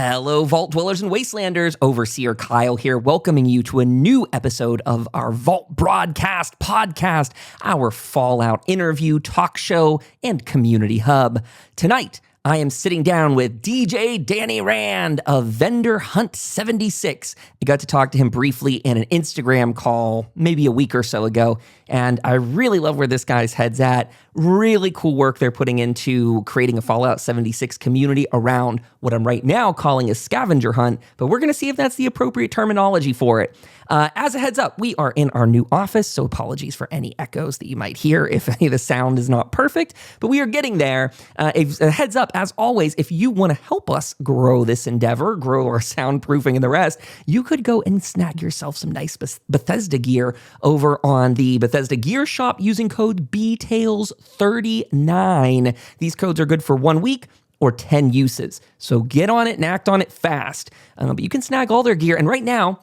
Hello, Vault Dwellers and Wastelanders. Overseer Kyle here, welcoming you to a new episode of our Vault Broadcast podcast, our Fallout interview, talk show, and community hub. Tonight, I am sitting down with DJ Danny Rand of VendorHunt76. I got to talk to him briefly in an Instagram call maybe a week or so ago, and I really love where this guy's head's at. Really cool work they're putting into creating a Fallout 76 community around what I'm right now calling a scavenger hunt, but we're going to see if that's the appropriate terminology for it. As a heads up, we are in our new office, so apologies for any echoes that you might hear if any of the sound is not perfect, but we are getting there. A heads up, as always, if you want to help us grow this endeavor, grow our soundproofing and the rest, you could go and snag yourself some nice Bethesda gear over on the Bethesda Gear Shop using code BTAILS39. These codes are good for 1 week or 10 uses, so get on it and act on it fast. But you can snag all their gear, and right now,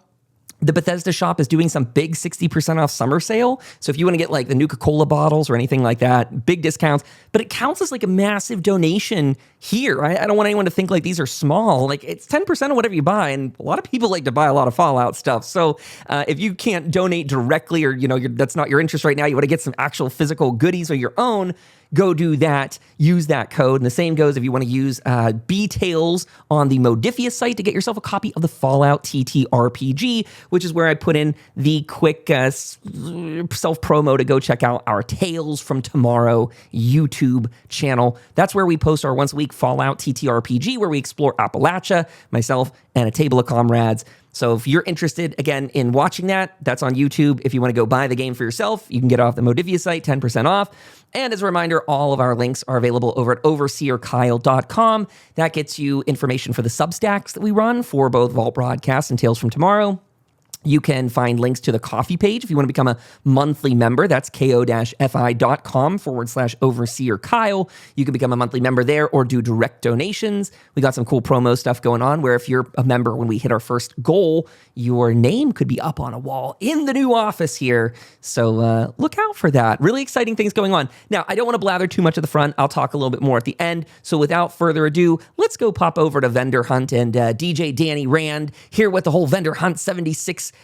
the Bethesda shop is doing some big 60% off summer sale. So if you want to get like the Nuka-Cola bottles or anything like that, big discounts, but it counts as like a massive donation here. I don't want anyone to think like these are small. Like it's 10% of whatever you buy. And a lot of people like to buy a lot of Fallout stuff. So if you can't donate directly or, that's not your interest right now, you want to get some actual physical goodies of your own, go do that, use that code. And the same goes if you want to use B-Tails on the Modifius site to get yourself a copy of the Fallout TTRPG, which is where I put in the quick self-promo to go check out our Tales from Tomorrow YouTube channel. That's where we post our once-a-week Fallout TTRPG, where we explore Appalachia, myself, and a table of comrades. So if you're interested, again, in watching that, that's on YouTube. If you want to go buy the game for yourself, you can get it off the Modifius site, 10% off. And as a reminder, all of our links are available over at overseerkyle.com. That gets you information for the Substacks that we run for both Vault Broadcast and Tales from Tomorrow. You can find links to the coffee page if you want to become a monthly member. That's ko-fi.com/overseer Kyle. You can become a monthly member there or do direct donations. We got some cool promo stuff going on where if you're a member, when we hit our first goal, your name could be up on a wall in the new office here. So look out for that. Really exciting things going on. Now, I don't want to blather too much at the front. I'll talk a little bit more at the end. So without further ado, let's go pop over to Vendor Hunt and DJ Danny Rand, hear what the whole VendorHunt76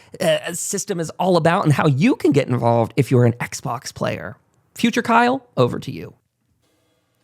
system is all about and how you can get involved if you're an Xbox player. Future Kyle, over to you.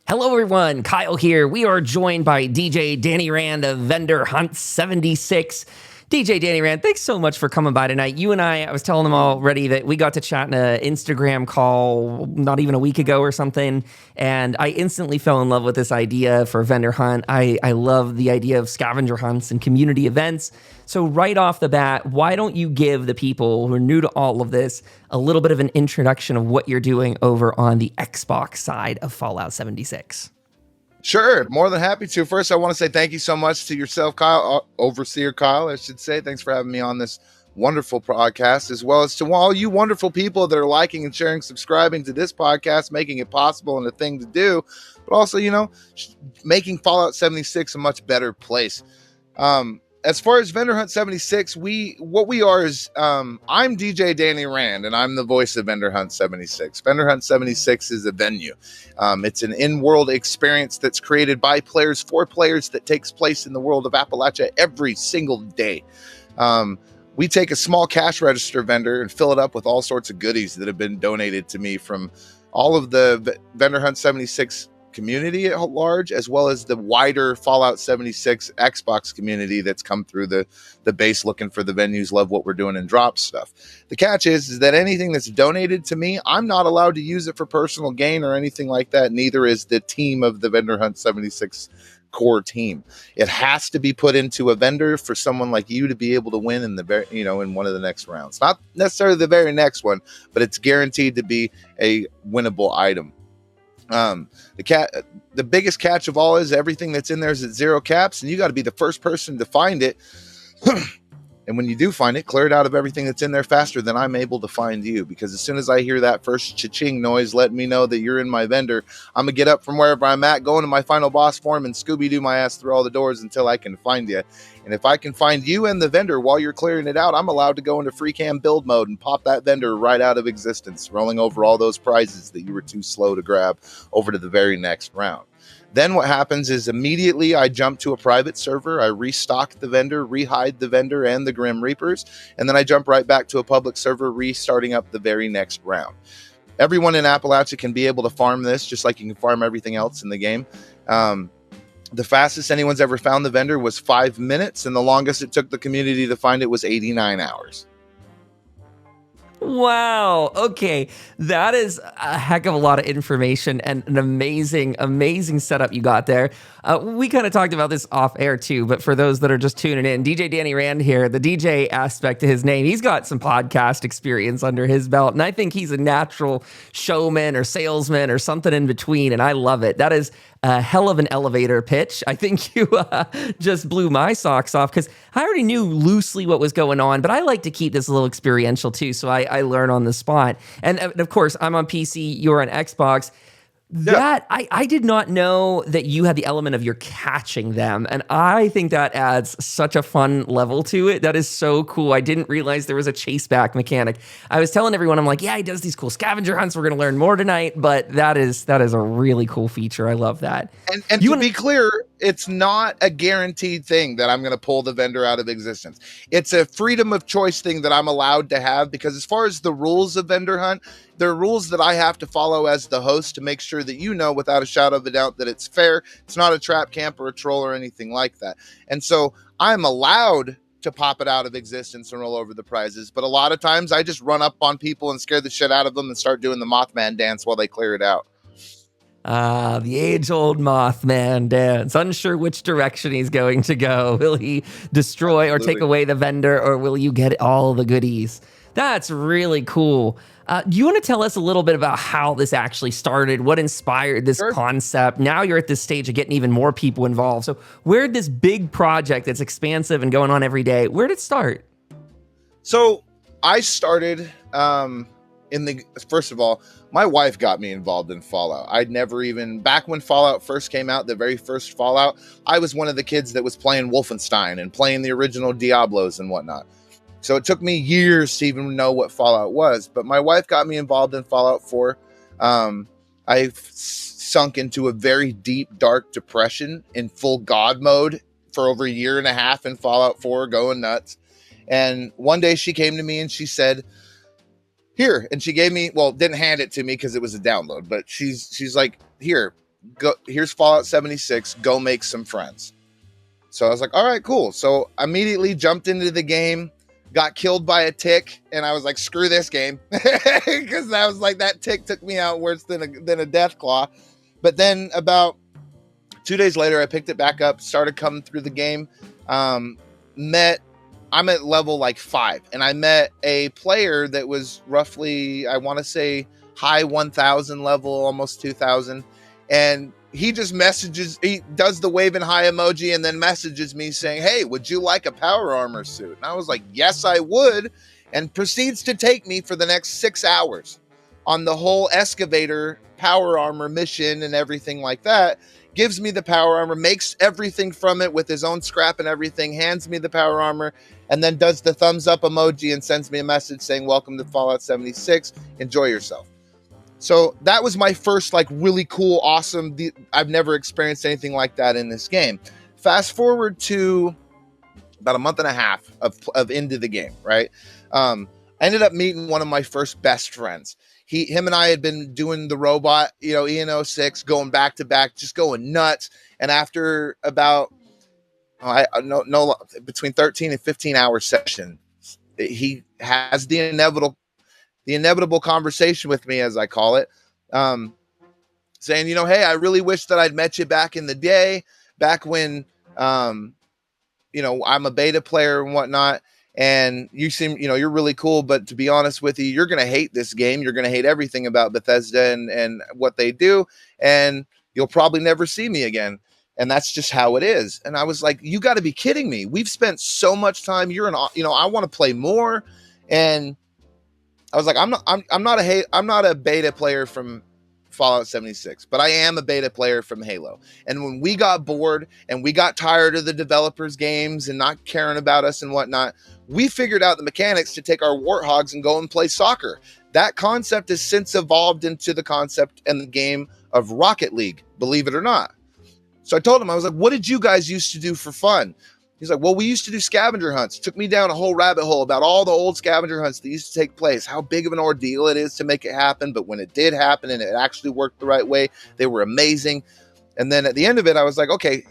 Hello, everyone. Kyle here. We are joined by DJ Danny Rand of VendorHunt76. DJ Danny Rand, thanks so much for coming by tonight. You and I was telling them already that we got to chat in an Instagram call not even a week ago or something, and I instantly fell in love with this idea for Vendor Hunt. I love the idea of scavenger hunts and community events. So right off the bat, why don't you give the people who are new to all of this a little bit of an introduction of what you're doing over on the Xbox side of Fallout 76? Sure, more than happy to. First, I want to say thank you so much to yourself, Kyle, Overseer Kyle, I should say. Thanks for having me on this wonderful podcast, as well as to all you wonderful people that are liking and sharing, subscribing to this podcast, making it possible and a thing to do, but also, making Fallout 76 a much better place. As far as VendorHunt76, what we are is, I'm DJ Danny Rand, and I'm the voice of VendorHunt76. VendorHunt76 is a venue. It's an in-world experience that's created by players for players that takes place in the world of Appalachia every single day. We take a small cash register vendor and fill it up with all sorts of goodies that have been donated to me from all of the VendorHunt76 community at large, as well as the wider Fallout 76 Xbox community that's come through the base looking for the venues, love what we're doing, and drop stuff. The catch is that anything that's donated to me, I'm not allowed to use it for personal gain or anything like that. Neither is the team of the VendorHunt 76 core team. It has to be put into a vendor for someone like you to be able to win in the in one of the next rounds. Not necessarily the very next one, but it's guaranteed to be a winnable item. The biggest catch of all is everything that's in there is at 0 caps, and you got to be the first person to find it. And when you do find it, clear it out of everything that's in there faster than I'm able to find you. Because as soon as I hear that first cha-ching noise, letting me know that you're in my vendor, I'm going to get up from wherever I'm at, go into my final boss form, and Scooby-Doo my ass through all the doors until I can find you. And if I can find you and the vendor while you're clearing it out, I'm allowed to go into free cam build mode and pop that vendor right out of existence, rolling over all those prizes that you were too slow to grab over to the very next round. Then what happens is immediately I jump to a private server. I restock the vendor, rehide the vendor and the Grim Reapers, and then I jump right back to a public server, restarting up the very next round. Everyone in Appalachia can be able to farm this just like you can farm everything else in the game. The fastest anyone's ever found the vendor was 5 minutes, and the longest it took the community to find it was 89 hours. Wow. Okay. That is a heck of a lot of information and an amazing, amazing setup you got there. We kind of talked about this off air too, but for those that are just tuning in, DJ Danny Rand here, the DJ aspect to his name, he's got some podcast experience under his belt, and I think he's a natural showman or salesman or something in between, and I love it. That is a hell of an elevator pitch. I think you just blew my socks off because I already knew loosely what was going on, but I like to keep this a little experiential too, so I learn on the spot. And of course, I'm on PC, you're on Xbox. That I did not know that you had the element of you're catching them, and I think that adds such a fun level to it. That is so cool. I didn't realize there was a chase back mechanic. I was telling everyone, I'm like, yeah, he does these cool scavenger hunts. We're going to learn more tonight, but that is a really cool feature. I love that. And to be clear, it's not a guaranteed thing that I'm going to pull the vendor out of existence. It's a freedom of choice thing that I'm allowed to have, because as far as the rules of Vendor Hunt, there are rules that I have to follow as the host to make sure that you know without a shadow of a doubt that it's fair. It's not a trap camp or a troll or anything like that. And so I'm allowed to pop it out of existence and roll over the prizes. But a lot of times I just run up on people and scare the shit out of them and start doing the Mothman dance while they clear it out. The age-old Mothman dance. Unsure which direction he's going to go. Will he destroy or take away the vendor, or will you get all the goodies? That's really cool. Do you want to tell us a little bit about how this actually started? What inspired this concept? Now you're at this stage of getting even more people involved. So where did this big project that's expansive and going on every day, where did it start? So I started first of all, my wife got me involved in Fallout. I'd never even, back when Fallout first came out, the very first Fallout, I was one of the kids that was playing Wolfenstein and playing the original Diablos and whatnot. So it took me years to even know what Fallout was, but my wife got me involved in Fallout 4. I sunk into a very deep, dark depression in full God mode for over a year and a half in Fallout 4, going nuts. And one day she came to me and she said, here, and she gave me, well, didn't hand it to me because it was a download, but she's like, here, go, here's Fallout 76, go make some friends. So I was like, all right, cool. So I immediately jumped into the game, got killed by a tick, and I was like, screw this game, because I was like, that tick took me out worse than a death claw. But then about 2 days later, I picked it back up, started coming through the game, I'm at level like 5, and I met a player that was roughly, I want to say, high 1,000 level, almost 2,000. And he just he does the waving high emoji and then messages me saying, hey, would you like a power armor suit? And I was like, yes, I would. And proceeds to take me for the next 6 hours on the whole excavator power armor mission and everything like that. Gives me the power armor, makes everything from it with his own scrap and everything, hands me the power armor, and then does the thumbs up emoji and sends me a message saying, welcome to Fallout 76, enjoy yourself. So that was my first like really cool, awesome, I've never experienced anything like that in this game. Fast forward to about a month and a half of into the game, right? I ended up meeting one of my first best friends. Him and I had been doing the robot, EN06, going back to back, just going nuts. And after about, between 13 and 15 hour session, he has the inevitable conversation with me, as I call it, saying, hey, I really wish that I'd met you back in the day, back when, I'm a beta player and whatnot. And you seem, you're really cool, but to be honest with you, you're going to hate this game. You're going to hate everything about Bethesda and what they do. And you'll probably never see me again. And that's just how it is. And I was like, you got to be kidding me. We've spent so much time. I want to play more. And I was like, I'm not a beta player from Fallout 76, but I am a beta player from Halo. And when we got bored and we got tired of the developers' games and not caring about us and whatnot, we figured out the mechanics to take our warthogs and go and play soccer. That concept has since evolved into the concept and the game of Rocket League, believe it or not. So I told him, I was like, what did you guys used to do for fun? He's like, well, we used to do scavenger hunts. Took me down a whole rabbit hole about all the old scavenger hunts that used to take place, how big of an ordeal it is to make it happen. But when it did happen and it actually worked the right way, they were amazing. And then at the end of it, I was like, okay,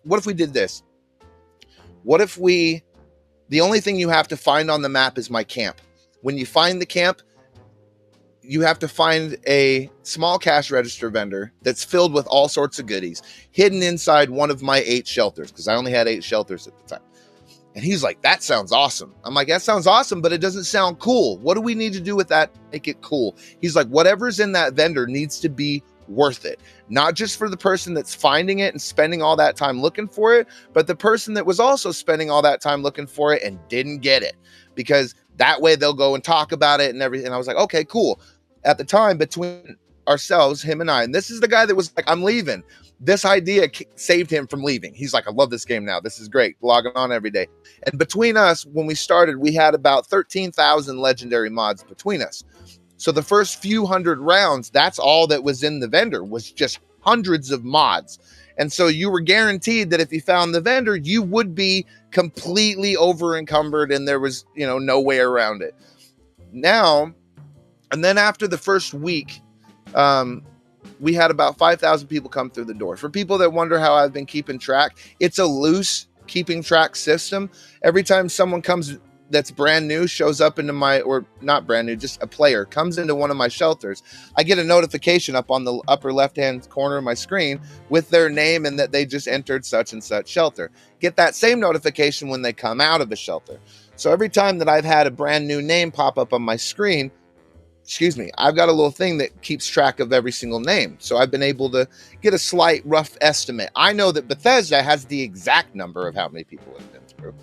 what if we did this? What if the only thing you have to find on the map is my camp. When you find the camp, you have to find a small cash register vendor that's filled with all sorts of goodies hidden inside one of my 8 shelters, because I only had 8 shelters at the time. And he's like, that sounds awesome. I'm like, that sounds awesome, but it doesn't sound cool. What do we need to do with that to make it cool? He's like, whatever's in that vendor needs to be worth it. Not just for the person that's finding it and spending all that time looking for it, but the person that was also spending all that time looking for it and didn't get it, because that way they'll go and talk about it and everything. And I was like, okay, cool. At the time, between ourselves, him and I, and this is the guy that was like, I'm leaving. This idea saved him from leaving. He's like, I love this game now. This is great. Logging on every day. And between us, when we started, we had about 13,000 legendary mods between us. So the first few hundred rounds, that's all that was in the vendor, was just hundreds of mods. And so you were guaranteed that if you found the vendor, you would be completely over encumbered and there was, no way around it. Now, and then after the first week, we had about 5,000 people come through the door. For people that wonder how I've been keeping track, it's a loose keeping track system. Every time someone comes that's brand new, shows up into or not brand new, just a player, comes into one of my shelters, I get a notification up on the upper left-hand corner of my screen with their name and that they just entered such and such shelter. Get that same notification when they come out of the shelter. So every time that I've had a brand new name pop up on my screen, I've got a little thing that keeps track of every single name. So I've been able to get a slight rough estimate. I know that Bethesda has the exact number of how many people have been through.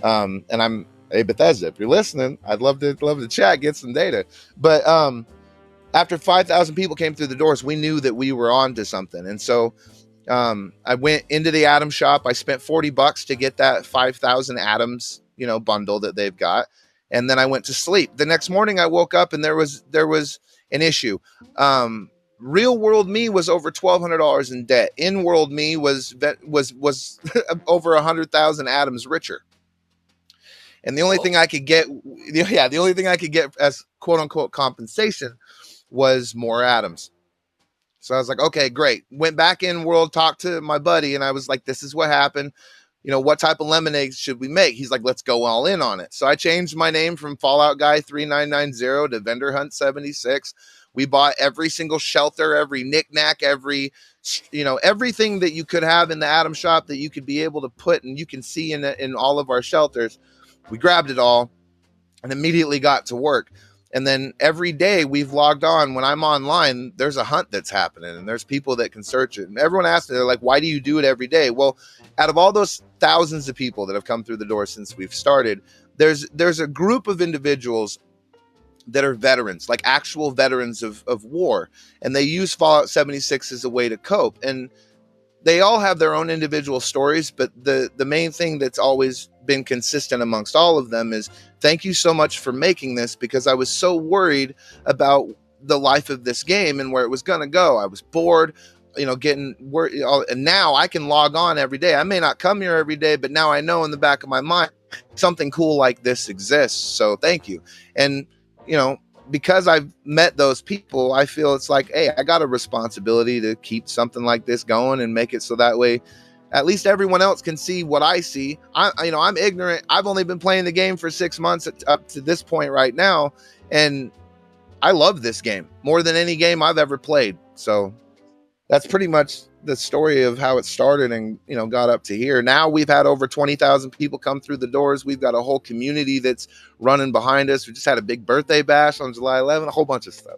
And I'm, hey, Bethesda, if you're listening, I'd love to chat, get some data. But after 5,000 people came through the doors, we knew that we were on to something. And so I went into the Atom shop. I spent $40 to get that 5,000 Atoms, bundle that they've got. And then I went to sleep. The next morning I woke up and there was an issue. Real world me was over $1,200 in debt. In world me was over 100,000 Atoms richer. And the only thing I could get, as quote unquote compensation was more Atoms. So I was like, okay, great. Went back in world, talked to my buddy, and I was like, this is what happened. What type of lemonade should we make? He's like, let's go all in on it. So I changed my name from Fallout Guy 3990 to VendorHunt76. We bought every single shelter, every knickknack, everything that you could have in the Atom shop that you could be able to put and you can see in all of our shelters. We grabbed it all and immediately got to work. And then every day we've logged on. When I'm online, there's a hunt that's happening and there's people that can search it. And everyone asks me, they're like, why do you do it every day? Well, out of all those thousands of people that have come through the door since we've started, there's a group of individuals that are veterans, like actual veterans of war. And they use Fallout 76 as a way to cope. And they all have their own individual stories, but the main thing that's always been consistent amongst all of them is thank you so much for making this, because I was so worried about the life of this game and where it was going to go. I was bored, getting worried, and now I can log on every day. I may not come here every day, but now I know in the back of my mind something cool like this exists. So thank you. And, because I've met those people, I feel it's like, hey, I got a responsibility to keep something like this going and make it so that way at least everyone else can see what I see. I'm ignorant. I've only been playing the game for 6 months up to this point right now. And I love this game more than any game I've ever played. So that's pretty much the story of how it started and, got up to here. Now we've had over 20,000 people come through the doors. We've got a whole community that's running behind us. We just had a big birthday bash on July 11th, a whole bunch of stuff.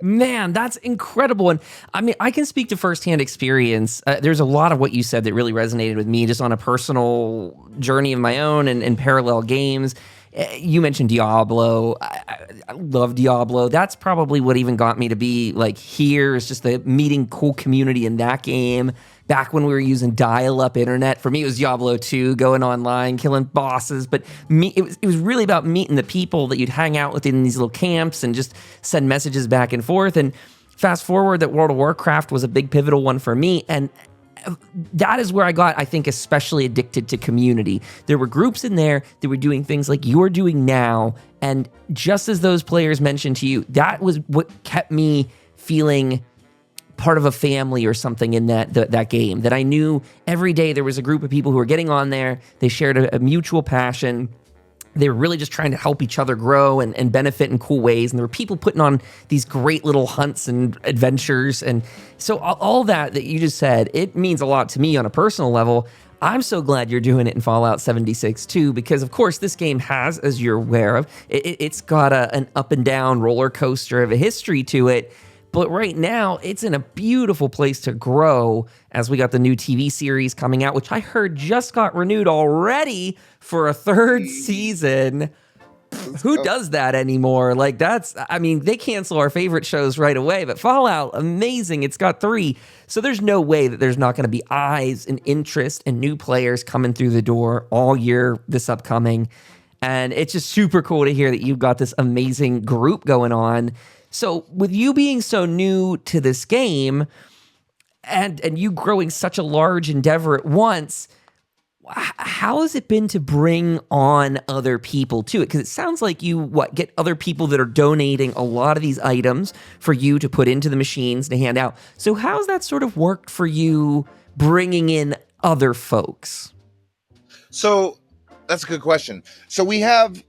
Man, that's incredible. And I mean, I can speak to firsthand experience. There's a lot of what you said that really resonated with me just on a personal journey of my own and parallel games. You mentioned Diablo. I love Diablo. That's probably what even got me to be like here, is just the meeting cool community in that game. Back when we were using dial-up internet, for me it was Diablo 2, going online, killing bosses. But it was really about meeting the people that you'd hang out with in these little camps and just send messages back and forth. And fast forward, that World of Warcraft was a big pivotal one for me. And that is where I got, I think, especially addicted to community. There were groups in there that were doing things like you're doing now. And just as those players mentioned to you, that was what kept me feeling part of a family or something in that game, that I knew every day there was a group of people who were getting on there. They shared a mutual passion. They were really just trying to help each other grow and benefit in cool ways. And there were people putting on these great little hunts and adventures. And so all that you just said, it means a lot to me on a personal level. I'm so glad you're doing it in Fallout 76 too, because of course this game has, as you're aware of, it's got an up and down roller coaster of a history to it. But right now, it's in a beautiful place to grow as we got the new TV series coming out, which I heard just got renewed already for a third season. Who does that anymore? Like they cancel our favorite shows right away, but Fallout, amazing. It's got 3. So there's no way that there's not going to be eyes and interest and new players coming through the door all year this upcoming. And it's just super cool to hear that you've got this amazing group going on. So with you being so new to this game and you growing such a large endeavor at once, how has it been to bring on other people to it? Because it sounds like you get other people that are donating a lot of these items for you to put into the machines to hand out. So how's that sort of worked for you bringing in other folks? So that's a good question. So we have...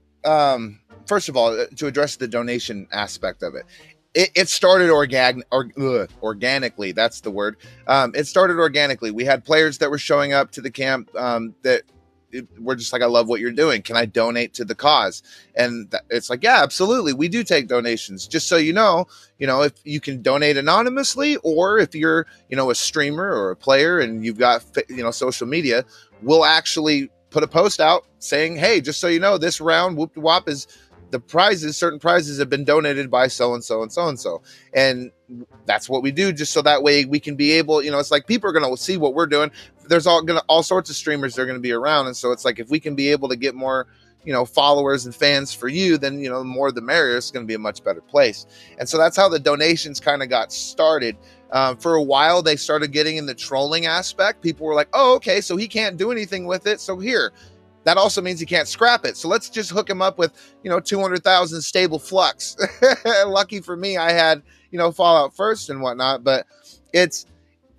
first of all, to address the donation aspect of it, it started organically. That's the word. It started organically. We had players that were showing up to the camp that were just like, I love what you're doing. Can I donate to the cause? And it's like, yeah, absolutely. We do take donations. Just so you know, if you can donate anonymously, or if you're, a streamer or a player and you've got, social media, we'll actually put a post out saying, hey, just so you know, this round whoop wop is the prizes, certain prizes have been donated by so-and-so and so-and-so. And that's what we do, just so that way we can be able, it's like people are going to see what we're doing. There's all sorts of streamers that are going to be around. And so it's like, if we can be able to get more, followers and fans for you, then, the more the merrier. It's going to be a much better place. And so that's how the donations kind of got started. For a while, they started getting in the trolling aspect. People were like, oh, okay, so he can't do anything with it. So here, that also means he can't scrap it. So let's just hook him up with, 200,000 stable flux. Lucky for me, I had, Fallout first and whatnot, but it's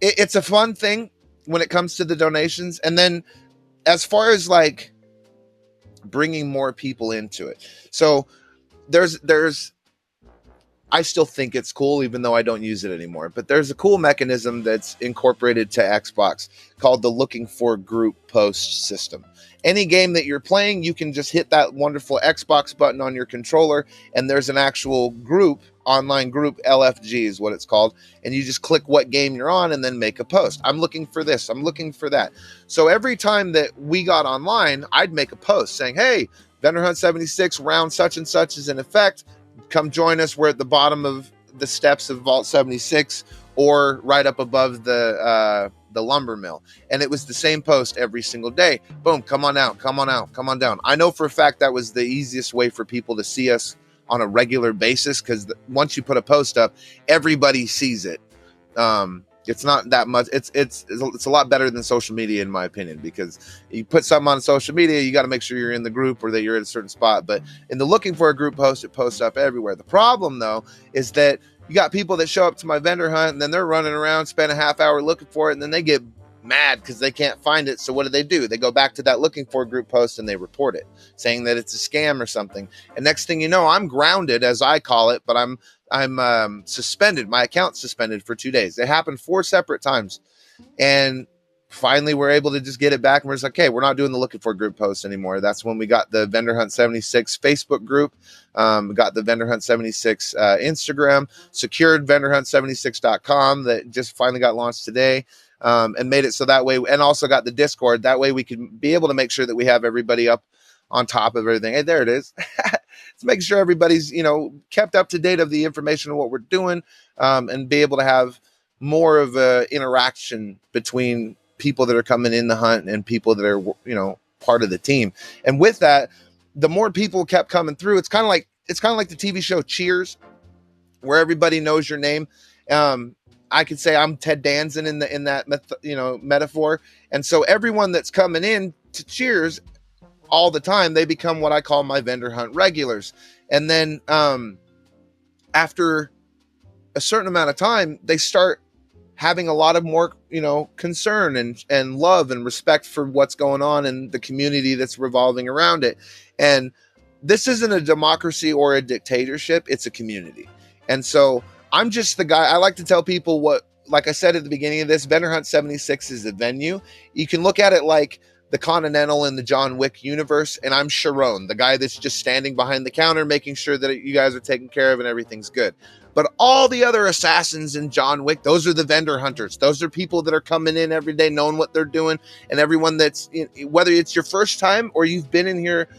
a fun thing when it comes to the donations. And then as far as like bringing more people into it. So I still think it's cool, even though I don't use it anymore. But there's a cool mechanism that's incorporated to Xbox called the looking for group post system. Any game that you're playing, you can just hit that wonderful Xbox button on your controller, and there's an actual group, online group, LFG is what it's called, and you just click what game you're on and then make a post. I'm looking for this, I'm looking for that. So every time that we got online, I'd make a post saying, hey, VendorHunt76 round such and such is in effect. Come join us. We're at the bottom of the steps of Vault 76 or right up above the lumber mill. And it was the same post every single day. Boom, come on out, come on out, come on down. I know for a fact that was the easiest way for people to see us on a regular basis, because once you put a post up, everybody sees it. It's not that much. It's a lot better than social media, in my opinion, because you put something on social media, you got to make sure you're in the group or that you're at a certain spot. But in the looking for a group post, it posts up everywhere. The problem, though, is that you got people that show up to my vendor hunt and then they're running around, spend a half hour looking for it, and then they get mad because they can't find it. So what do? They go back to that looking for group post and they report it, saying that it's a scam or something. And next thing you know, I'm grounded, as I call it, but I'm suspended. My account's suspended for 2 days. It happened 4 separate times. And finally we're able to just get it back. And we're just like, hey, we're not doing the looking for group posts anymore. That's when we got the VendorHunt76 Facebook group. We got the VendorHunt76 Instagram, secured VendorHunt76.com that just finally got launched today. And made it so that way, and also got the Discord. That way we can be able to make sure that we have everybody up on top of everything. Hey, there it is. Let's make sure everybody's, kept up to date of the information of what we're doing, and be able to have more of a interaction between people that are coming in the hunt and people that are, part of the team. And with that, the more people kept coming through, it's kind of like the TV show Cheers, where everybody knows your name. I could say I'm Ted Danson in that metaphor. And so everyone that's coming in to Cheers all the time, they become what I call my Vendor Hunt regulars. And then after a certain amount of time, they start having a lot of more, concern and love and respect for what's going on in the community that's revolving around it. And this isn't a democracy or a dictatorship. It's a community. And so I'm just the guy. I like to tell people like I said at the beginning of this, VendorHunt76 is a venue. You can look at it like the Continental in the John Wick universe. And I'm Sharon, the guy that's just standing behind the counter, making sure that you guys are taken care of and everything's good. But all the other assassins in John Wick, those are the vendor hunters. Those are people that are coming in every day, knowing what they're doing. And everyone that's, whether it's your first time or you've been in here,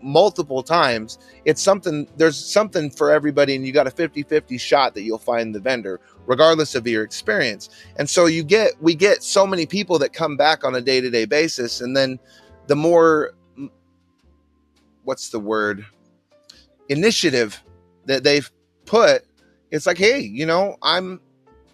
multiple times, there's something for everybody. And you got a 50-50 shot that you'll find the vendor, regardless of your experience. And so we get so many people that come back on a day-to-day basis. And then the more, initiative that they've put, it's like, hey, I'm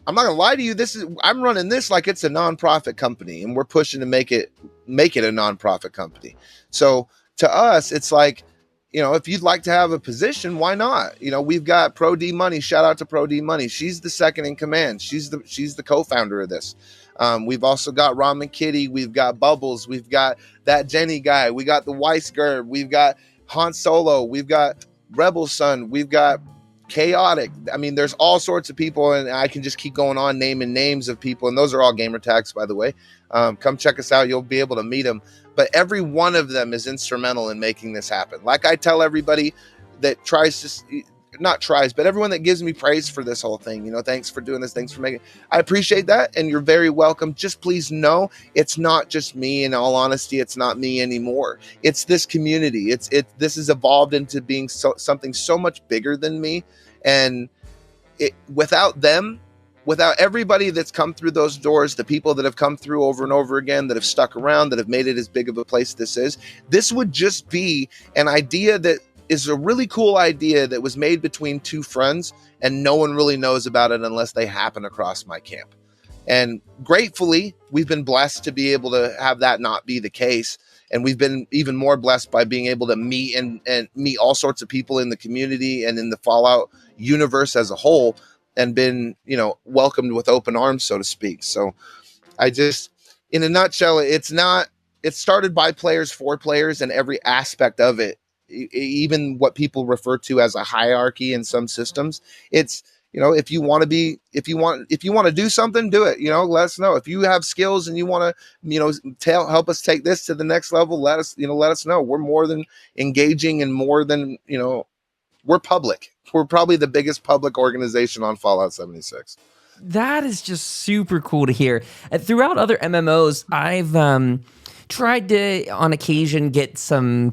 not gonna lie to you. I'm running this like it's a nonprofit company, and we're pushing to make it a nonprofit company. So to us, it's like, if you'd like to have a position, why not? We've got Pro D Money. Shout out to Pro D Money. She's the second in command. She's the co-founder of this. We've also got Ramen Kitty. We've got Bubbles. We've got that Jenny guy. We got the Weisgerb. We've got Han Solo. We've got Rebel Son. We've got Chaotic. I mean, there's all sorts of people, and I can just keep going on naming names of people, and those are all gamer tags, by the way. Come check us out. You'll be able to meet them. But every one of them is instrumental in making this happen. Like I tell everybody that but everyone that gives me praise for this whole thing, thanks for doing this, thanks for making, I appreciate that, and you're very welcome. Just please know it's not just me. In all honesty, it's not me anymore. It's this community. This has evolved into being something so much bigger than me, and without them, without everybody that's come through those doors, the people that have come through over and over again, that have stuck around, that have made it as big of a place this would just be an idea that is a really cool idea that was made between two friends, and no one really knows about it unless they happen across my camp. And gratefully, we've been blessed to be able to have that not be the case. And we've been even more blessed by being able to meet and meet all sorts of people in the community and in the Fallout universe as a whole, and been, welcomed with open arms, so to speak. So I just, in a nutshell, it started by players for players, and every aspect of it, even what people refer to as a hierarchy in some systems. It's, if you want to do something, do it, let us know. If you have skills and you want to, help us take this to the next level, let us know. We're more than engaging, and more than, we're public. We're probably the biggest public organization on Fallout 76. That is just super cool to hear. Throughout other MMOs, I've tried to, on occasion, get some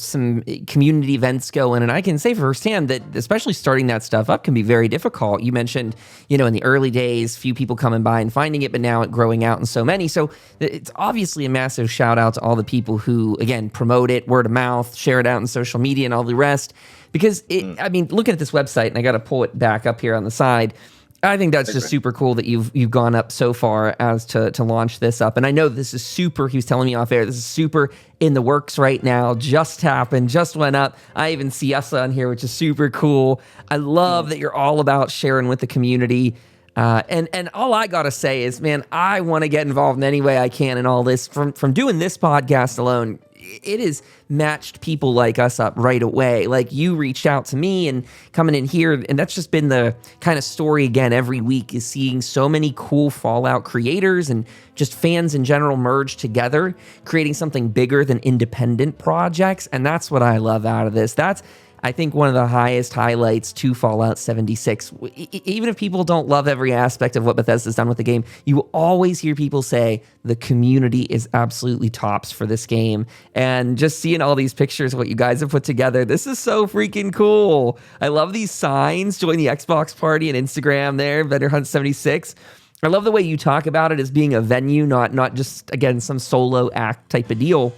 community events going, and I can say firsthand that especially starting that stuff up can be very difficult. You mentioned, in the early days, few people coming by and finding it, but now it growing out in so many. So it's obviously a massive shout out to all the people who, again, promote it, word of mouth, share it out in social media and all the rest. Because, looking at this website, and I got to pull it back up here on the side, I think that's just super cool that you've gone up so far as to launch this up. And I know this is super, he was telling me off air, this is super in the works right now, just happened, just went up. I even see us on here, which is super cool. I love that you're all about sharing with the community. And all I got to say is, man, I want to get involved in any way I can in all this. From doing this podcast alone, it has matched people like us up right away. Like, you reached out to me and coming in here, and that's just been the kind of story again every week, is seeing so many cool Fallout creators and just fans in general merge together, creating something bigger than independent projects. And that's what I love out of this. That's, I think, one of the highest highlights to Fallout 76. Even if people don't love every aspect of what Bethesda's done with the game, you will always hear people say the community is absolutely tops for this game. And just seeing all these pictures of what you guys have put together, this is so freaking cool. I love these signs. Join the Xbox party and Instagram there, VendorHunt76. I love the way you talk about it as being a venue, not just, again, some solo act type of deal.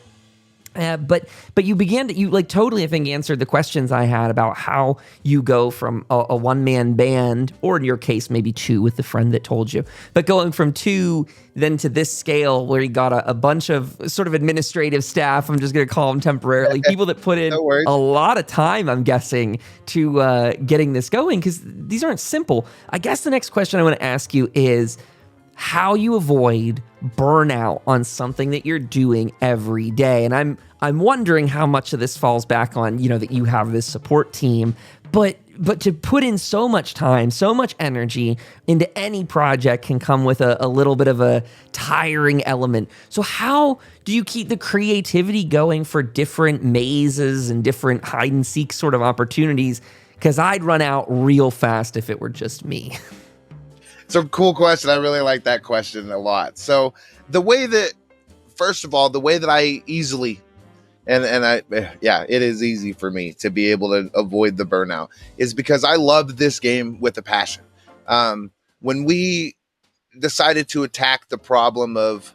But you began to, you like totally, I think, answered the questions I had about how you go from a one-man band, or in your case, maybe two with the friend that told you, but going from two then to this scale where you got a bunch of sort of administrative staff, I'm just going to call them temporarily, people that put in No worries. a lot of time, I'm guessing, to getting this going, because these aren't simple. I guess the next question I want to ask you is how you avoid burnout on something that you're doing every day. And I'm wondering how much of this falls back on, that you have this support team, but to put in so much time, so much energy into any project can come with a little bit of a tiring element. So how do you keep the creativity going for different mazes and different hide and seek sort of opportunities? Because I'd run out real fast if it were just me. It's a cool question. I really like that question a lot. So first of all, the way that I easily, it is easy for me to be able to avoid the burnout is because I love this game with a passion. When we decided to attack the problem of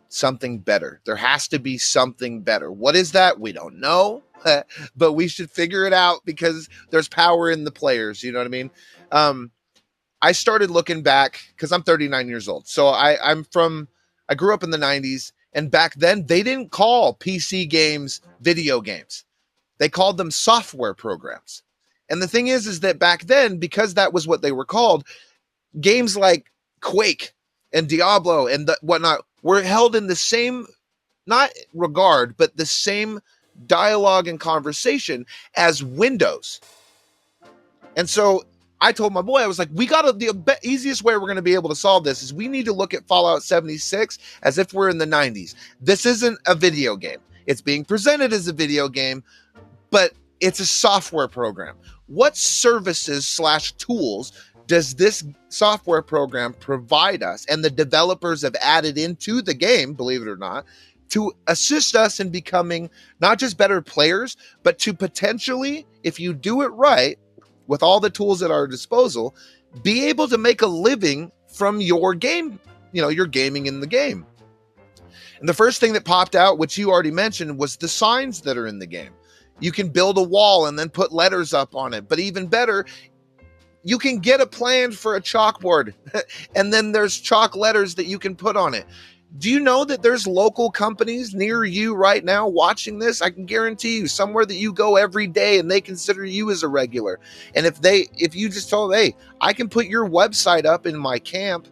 something better, there has to be something better. What is that? We don't know, but we should figure it out because there's power in the players. You know what I mean? I started looking back because I'm 39 years old. So I grew up in the 90s, and back then they didn't call PC games video games. They called them software programs. And the thing is that back then, because that was what they were called, games like Quake and Diablo and whatnot were held in the same, not regard, but the same dialogue and conversation as Windows. And so I told my boy, I was like, the easiest way we're going to be able to solve this is we need to look at Fallout 76 as if we're in the 90s. This isn't a video game. It's being presented as a video game, but it's a software program. What services / tools does this software program provide us? And the developers have added into the game, believe it or not, to assist us in becoming not just better players, but to potentially, if you do it right, with all the tools at our disposal, be able to make a living from your game, your gaming in the game. And the first thing that popped out, which you already mentioned, was the signs that are in the game. You can build a wall and then put letters up on it. But even better, you can get a plan for a chalkboard and then there's chalk letters that you can put on it. Do you know that there's local companies near you right now watching this? I can guarantee you somewhere that you go every day and they consider you as a regular. And if you just told, hey, I can put your website up in my camp,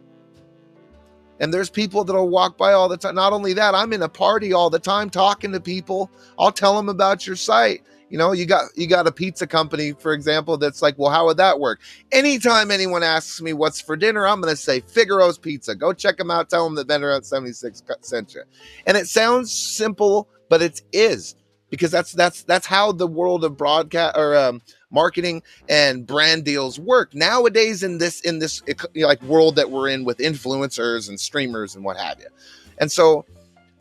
and there's people that'll walk by all the time. Not only that, I'm in a party all the time talking to people. I'll tell them about your site. You got a pizza company, for example, that's like, well, how would that work? Anytime anyone asks me what's for dinner, I'm going to say Figaro's Pizza. Go check them out. Tell them that VendorHunt76 sent you. And it sounds simple, but it is, because that's how the world of broadcast or marketing and brand deals work nowadays in this world that we're in with influencers and streamers and what have you. And so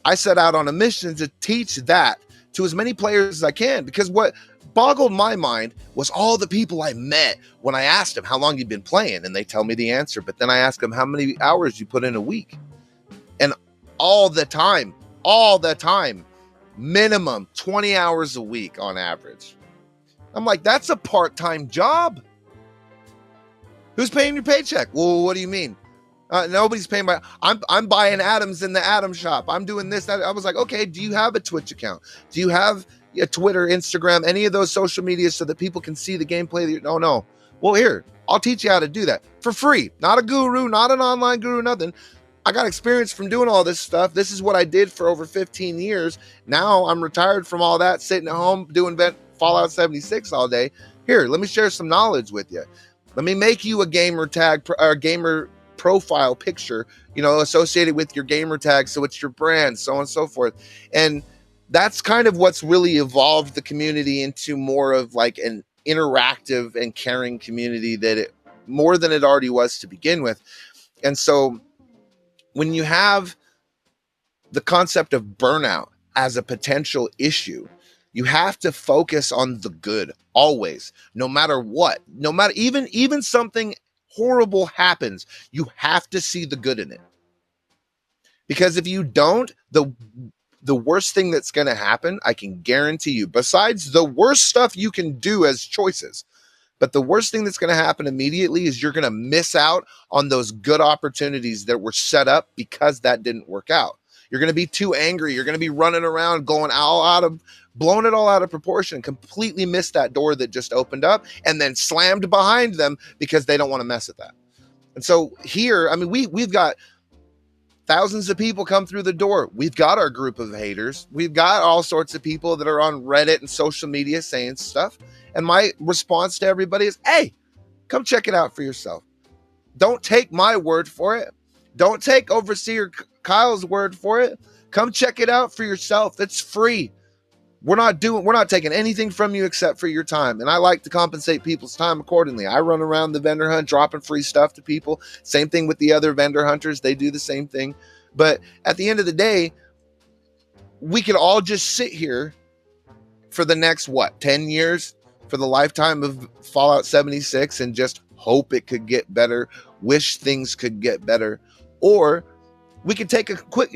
I set out on a mission to teach that to as many players as I can, because what boggled my mind was all the people I met when I asked them how long you've been playing, and they tell me the answer, but then I ask them how many hours you put in a week, and all the time, minimum 20 hours a week on average. I'm like, that's a part-time job. Who's paying your paycheck? Well, what do you mean? Nobody's paying I'm buying atoms in the atom shop. I'm doing this, that. I was like, okay, do you have a Twitch account? Do you have a Twitter, Instagram, any of those social media so that people can see the gameplay? No. Well, here, I'll teach you how to do that for free. Not a guru, not an online guru, nothing. I got experience from doing all this stuff. This is what I did for over 15 years. Now I'm retired from all that, sitting at home doing Fallout 76 all day. Here, let me share some knowledge with you. Let me make you a gamer tag or gamer profile picture, associated with your gamer tag, so it's your brand, so on and so forth. And that's kind of what's really evolved the community into more of like an interactive and caring community more than it already was to begin with. And so when you have the concept of burnout as a potential issue, you have to focus on the good always, no matter what, even something horrible happens, you have to see the good in it. Because if you don't, the worst thing that's going to happen, I can guarantee you, besides the worst stuff you can do as choices, but the worst thing that's going to happen immediately is you're going to miss out on those good opportunities that were set up because that didn't work out. You're going to be too angry. You're going to be running around blowing it all out of proportion, completely miss that door that just opened up and then slammed behind them because they don't want to mess with that. And so here, I mean, we've got thousands of people come through the door. We've got our group of haters. We've got all sorts of people that are on Reddit and social media saying stuff. And my response to everybody is, hey, come check it out for yourself. Don't take my word for it. Don't take Overseer Kyle's word for it. Come check it out for yourself. It's free. We're not taking anything from you except for your time. And I like to compensate people's time accordingly. I run around the vendor hunt, dropping free stuff to people. Same thing with the other vendor hunters. They do the same thing. But at the end of the day, we could all just sit here for the next, 10 years? For the lifetime of Fallout 76 and just hope it could get better, wish things could get better. Or we could take a quick,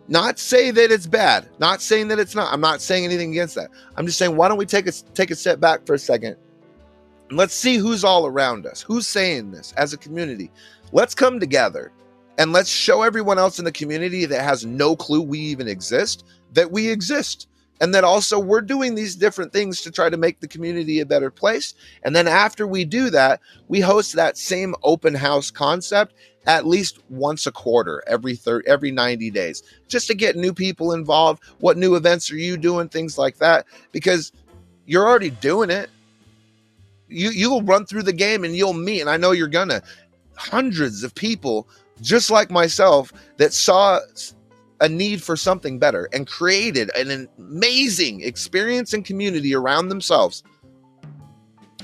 not say that it's bad, not saying that it's not. I'm not saying anything against that. I'm just saying, why don't we take a step back for a second and let's see who's all around us, who's saying this as a community. Let's come together and let's show everyone else in the community that has no clue we even exist, that we exist. And that also we're doing these different things to try to make the community a better place. And then after we do that, we host that same open house concept at least once a quarter, every 90 days, just to get new people involved. What new events are you doing? Things like that, because you're already doing it. You'll run through the game and you'll meet, and I know you're gonna, hundreds of people just like myself that saw a need for something better and created an amazing experience and community around themselves.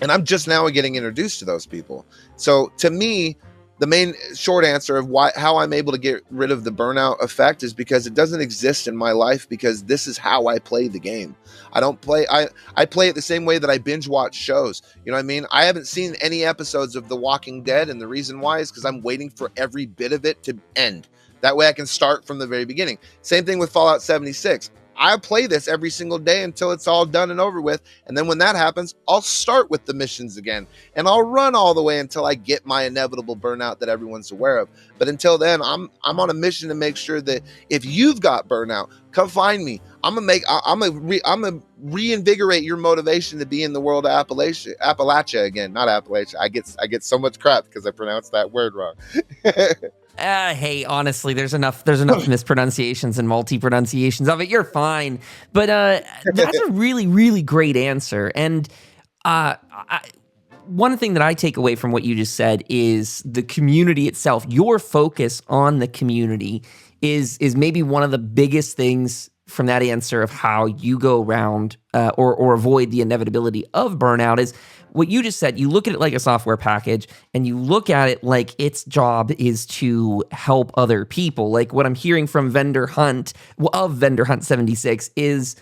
And I'm just now getting introduced to those people. So to me, the main short answer of how I'm able to get rid of the burnout effect is because it doesn't exist in my life, because this is how I play the game. I play it the same way that I binge watch shows. You know what I mean? I haven't seen any episodes of The Walking Dead, and the reason why is because I'm waiting for every bit of it to end. That way I can start from the very beginning. Same thing with Fallout 76. I play this every single day until it's all done and over with. And then when that happens, I'll start with the missions again. And I'll run all the way until I get my inevitable burnout that everyone's aware of. But until then, I'm on a mission to make sure that if you've got burnout, come find me. I'm gonna reinvigorate your motivation to be in the world of Appalachia again. Not Appalachia. I get so much crap because I pronounced that word wrong. Hey, honestly, there's enough mispronunciations and multi-pronunciations of it. You're fine. But that's a really, really great answer. And one thing that I take away from what you just said is the community itself. Your focus on the community is maybe one of the biggest things from that answer of how you go around or avoid the inevitability of burnout is what you just said. You look at it like a software package, and you look at it like its job is to help other people. Like what I'm hearing from VendorHunt of VendorHunt76 is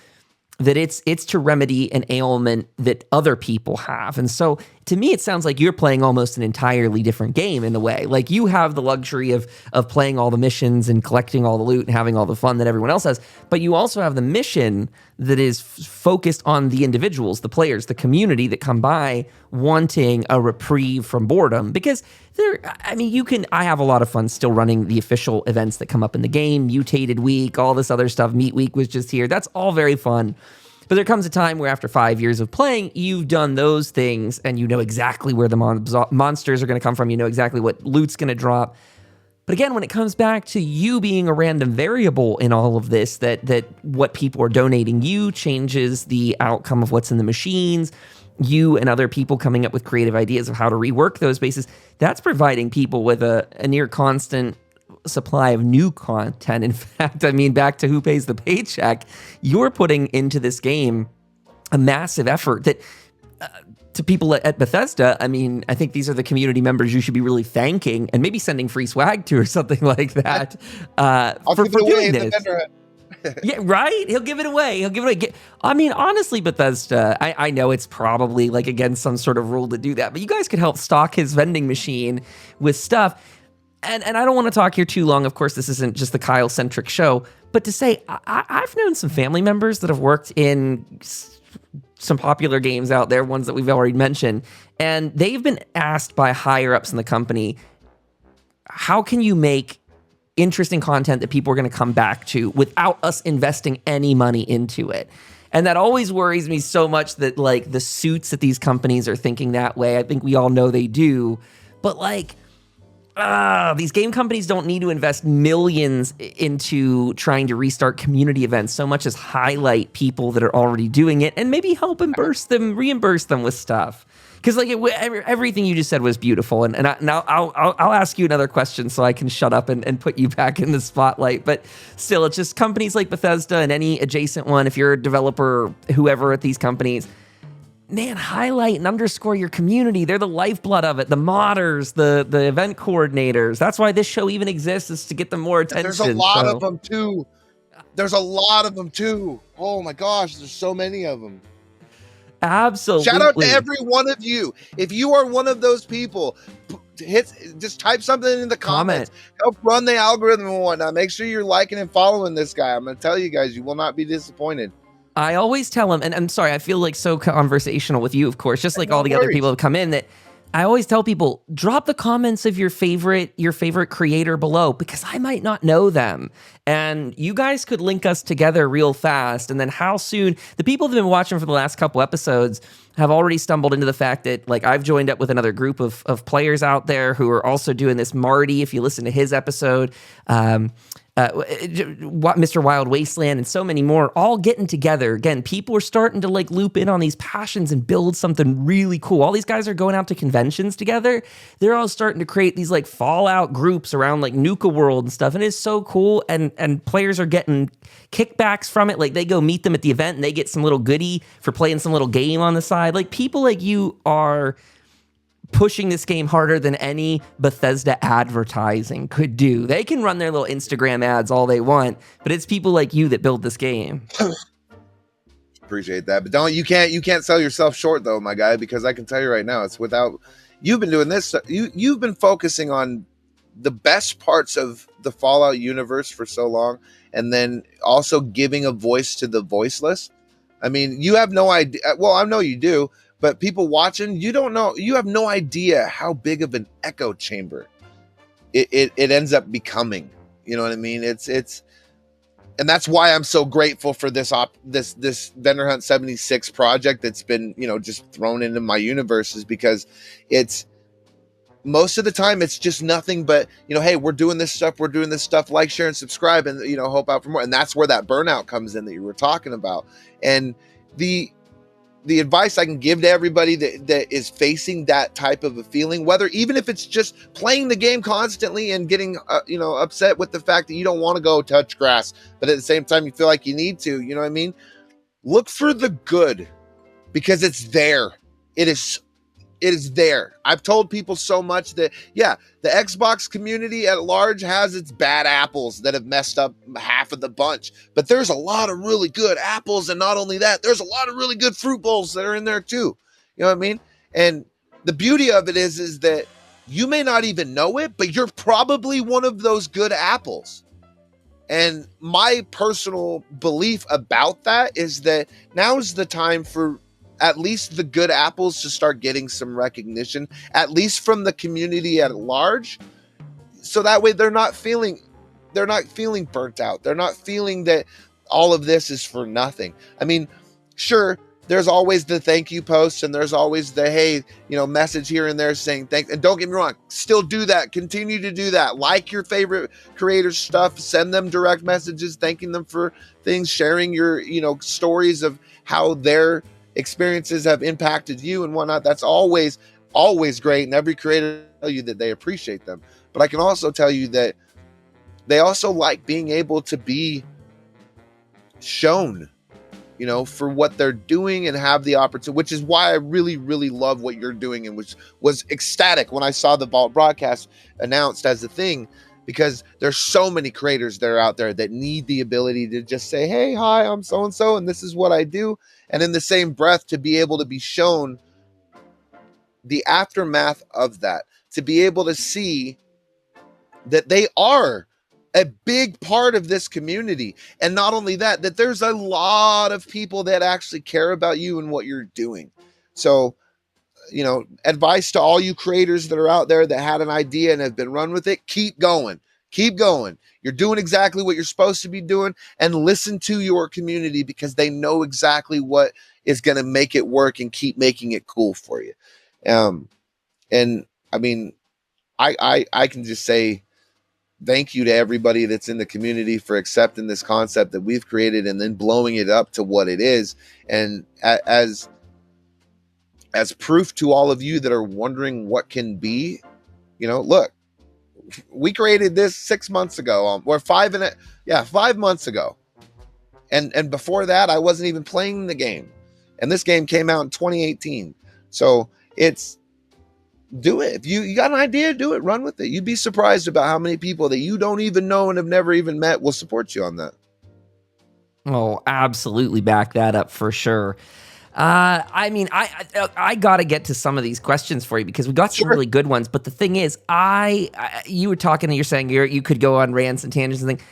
that it's to remedy an ailment that other people have. And so to me, it sounds like you're playing almost an entirely different game in a way. Like you have the luxury of playing all the missions and collecting all the loot and having all the fun that everyone else has, but you also have the mission that is focused on the individuals, the players, the community that come by wanting a reprieve from boredom. Because I have a lot of fun still running the official events that come up in the game, Mutated Week, all this other stuff. Meat Week was just here. That's all very fun. But there comes a time where after 5 years of playing, you've done those things and you know exactly where the monsters are going to come from. You know exactly what loot's going to drop. But again, when it comes back to you being a random variable in all of this, that what people are donating you changes the outcome of what's in the machines, you and other people coming up with creative ideas of how to rework those bases, that's providing people with a near constant supply of new content. In fact, back to who pays the paycheck, you're putting into this game a massive effort that to people at Bethesda, I think these are the community members you should be really thanking and maybe sending free swag to or something like that for doing this. Yeah, right? He'll give it away. Honestly, Bethesda, I know it's probably like against some sort of rule to do that, but you guys could help stock his vending machine with stuff. And I don't want to talk here too long. Of course, this isn't just the Kyle-centric show, but to say I've known some family members that have worked in some popular games out there, ones that we've already mentioned, and they've been asked by higher-ups in the company, how can you make interesting content that people are going to come back to without us investing any money into it? And that always worries me so much that, like, the suits at these companies are thinking that way. I think we all know they do. But, like, these game companies don't need to invest millions into trying to restart community events so much as highlight people that are already doing it and maybe help reimburse them with stuff. Because, like, everything you just said was beautiful. And now I'll ask you another question so I can shut up and put you back in the spotlight. But still, it's just companies like Bethesda and any adjacent one, if you're a developer, whoever at these companies, man, highlight and underscore your community. They're the lifeblood of it. The modders, the event coordinators. That's why this show even exists, is to get them more attention. There's a lot of them, too. There's a lot of them, too. Oh, my gosh. There's so many of them. Absolutely. Shout out to every one of you. If you are one of those people, just type something in the comments. Help run the algorithm and whatnot. Make sure you're liking and following this guy. I'm going to tell you guys, you will not be disappointed. I always tell him, and I'm sorry, I feel like so conversational with you, of course, just like all the other people have come in, that I always tell people, drop the comments of your favorite creator below, because I might not know them. And you guys could link us together real fast. And then how soon, the people that have been watching for the last couple episodes have already stumbled into the fact that, like, I've joined up with another group of players out there who are also doing this. Marty, if you listen to his episode, Mr. Wild Wasteland, and so many more, all getting together. Again, people are starting to, like, loop in on these passions and build something really cool. All these guys are going out to conventions together. They're all starting to create these, like, Fallout groups around, like, Nuka World and stuff, and it's so cool. And players are getting kickbacks from it. Like, they go meet them at the event and they get some little goodie for playing some little game on the side. Like, people like you are pushing this game harder than any Bethesda advertising could do. They can run their little Instagram ads all they want, but it's people like you that build this game. Appreciate that, but you can't sell yourself short, though, my guy, because I can tell you right now, it's without you've been doing this. You've been focusing on the best parts of the Fallout universe for so long, and then also giving a voice to the voiceless. I mean, you have no idea. Well, I know you do, but people watching, you don't know. You have no idea how big of an echo chamber it ends up becoming. You know what I mean? It's, and that's why I'm so grateful for this VendorHunt76 project that's been, just thrown into my universe, is because it's, most of the time it's just nothing but, hey, we're doing this stuff, like, share, and subscribe, and, hope out for more. And that's where that burnout comes in that you were talking about. And the advice I can give to everybody that is facing that type of a feeling, whether, even if it's just playing the game constantly and getting, upset with the fact that you don't want to go touch grass, but at the same time you feel like you need to, you know what I mean? Look for the good, because it's there. It is there. I've told people so much that, yeah, the Xbox community at large has its bad apples that have messed up half of the bunch, but there's a lot of really good apples. And not only that, there's a lot of really good fruit bowls that are in there too. You know what I mean? And the beauty of it is that you may not even know it, but you're probably one of those good apples. And my personal belief about that is that now is the time for at least the good apples to start getting some recognition, at least from the community at large. So that way they're not feeling burnt out. They're not feeling that all of this is for nothing. I mean, sure, there's always the thank you posts, and there's always the, hey, message here and there saying thanks. And don't get me wrong, still do that. Continue to do that. Like your favorite creators' stuff, send them direct messages, thanking them for things, sharing your, stories of how their experiences have impacted you and whatnot. That's always great, and every creator will tell you that they appreciate them. But I can also tell you that they also like being able to be shown, for what they're doing, and have the opportunity, which is why I really, really love what you're doing, and which was ecstatic when I saw the Vault broadcast announced as a thing, because there's so many creators that are out there that need the ability to just say, hey, hi, I'm so-and-so, and this is what I do. And in the same breath, to be able to be shown the aftermath of that, to be able to see that they are a big part of this community. And not only that, that there's a lot of people that actually care about you and what you're doing. So, you know, advice to all you creators that are out there that had an idea and have been run with it, keep going. Keep going. You're doing exactly what you're supposed to be doing, and listen to your community because they know exactly what is going to make it work and keep making it cool for you. And I mean, I can just say thank you to everybody that's in the community for accepting this concept that we've created and then blowing it up to what it is. And as proof to all of you that are wondering what can be, you know, look, we created this 6 months ago, or 5 months ago. And before that, I wasn't even playing the game. And this game came out in 2018. So it's, do it. If you got an idea, do it, run with it. You'd be surprised about how many people that you don't even know and have never even met will support you on that. Oh, absolutely back that up for sure. I mean, I got to get to some of these questions for you because we got some really good ones. But the thing is, you were talking and you're saying you could go on rants and tangents and things.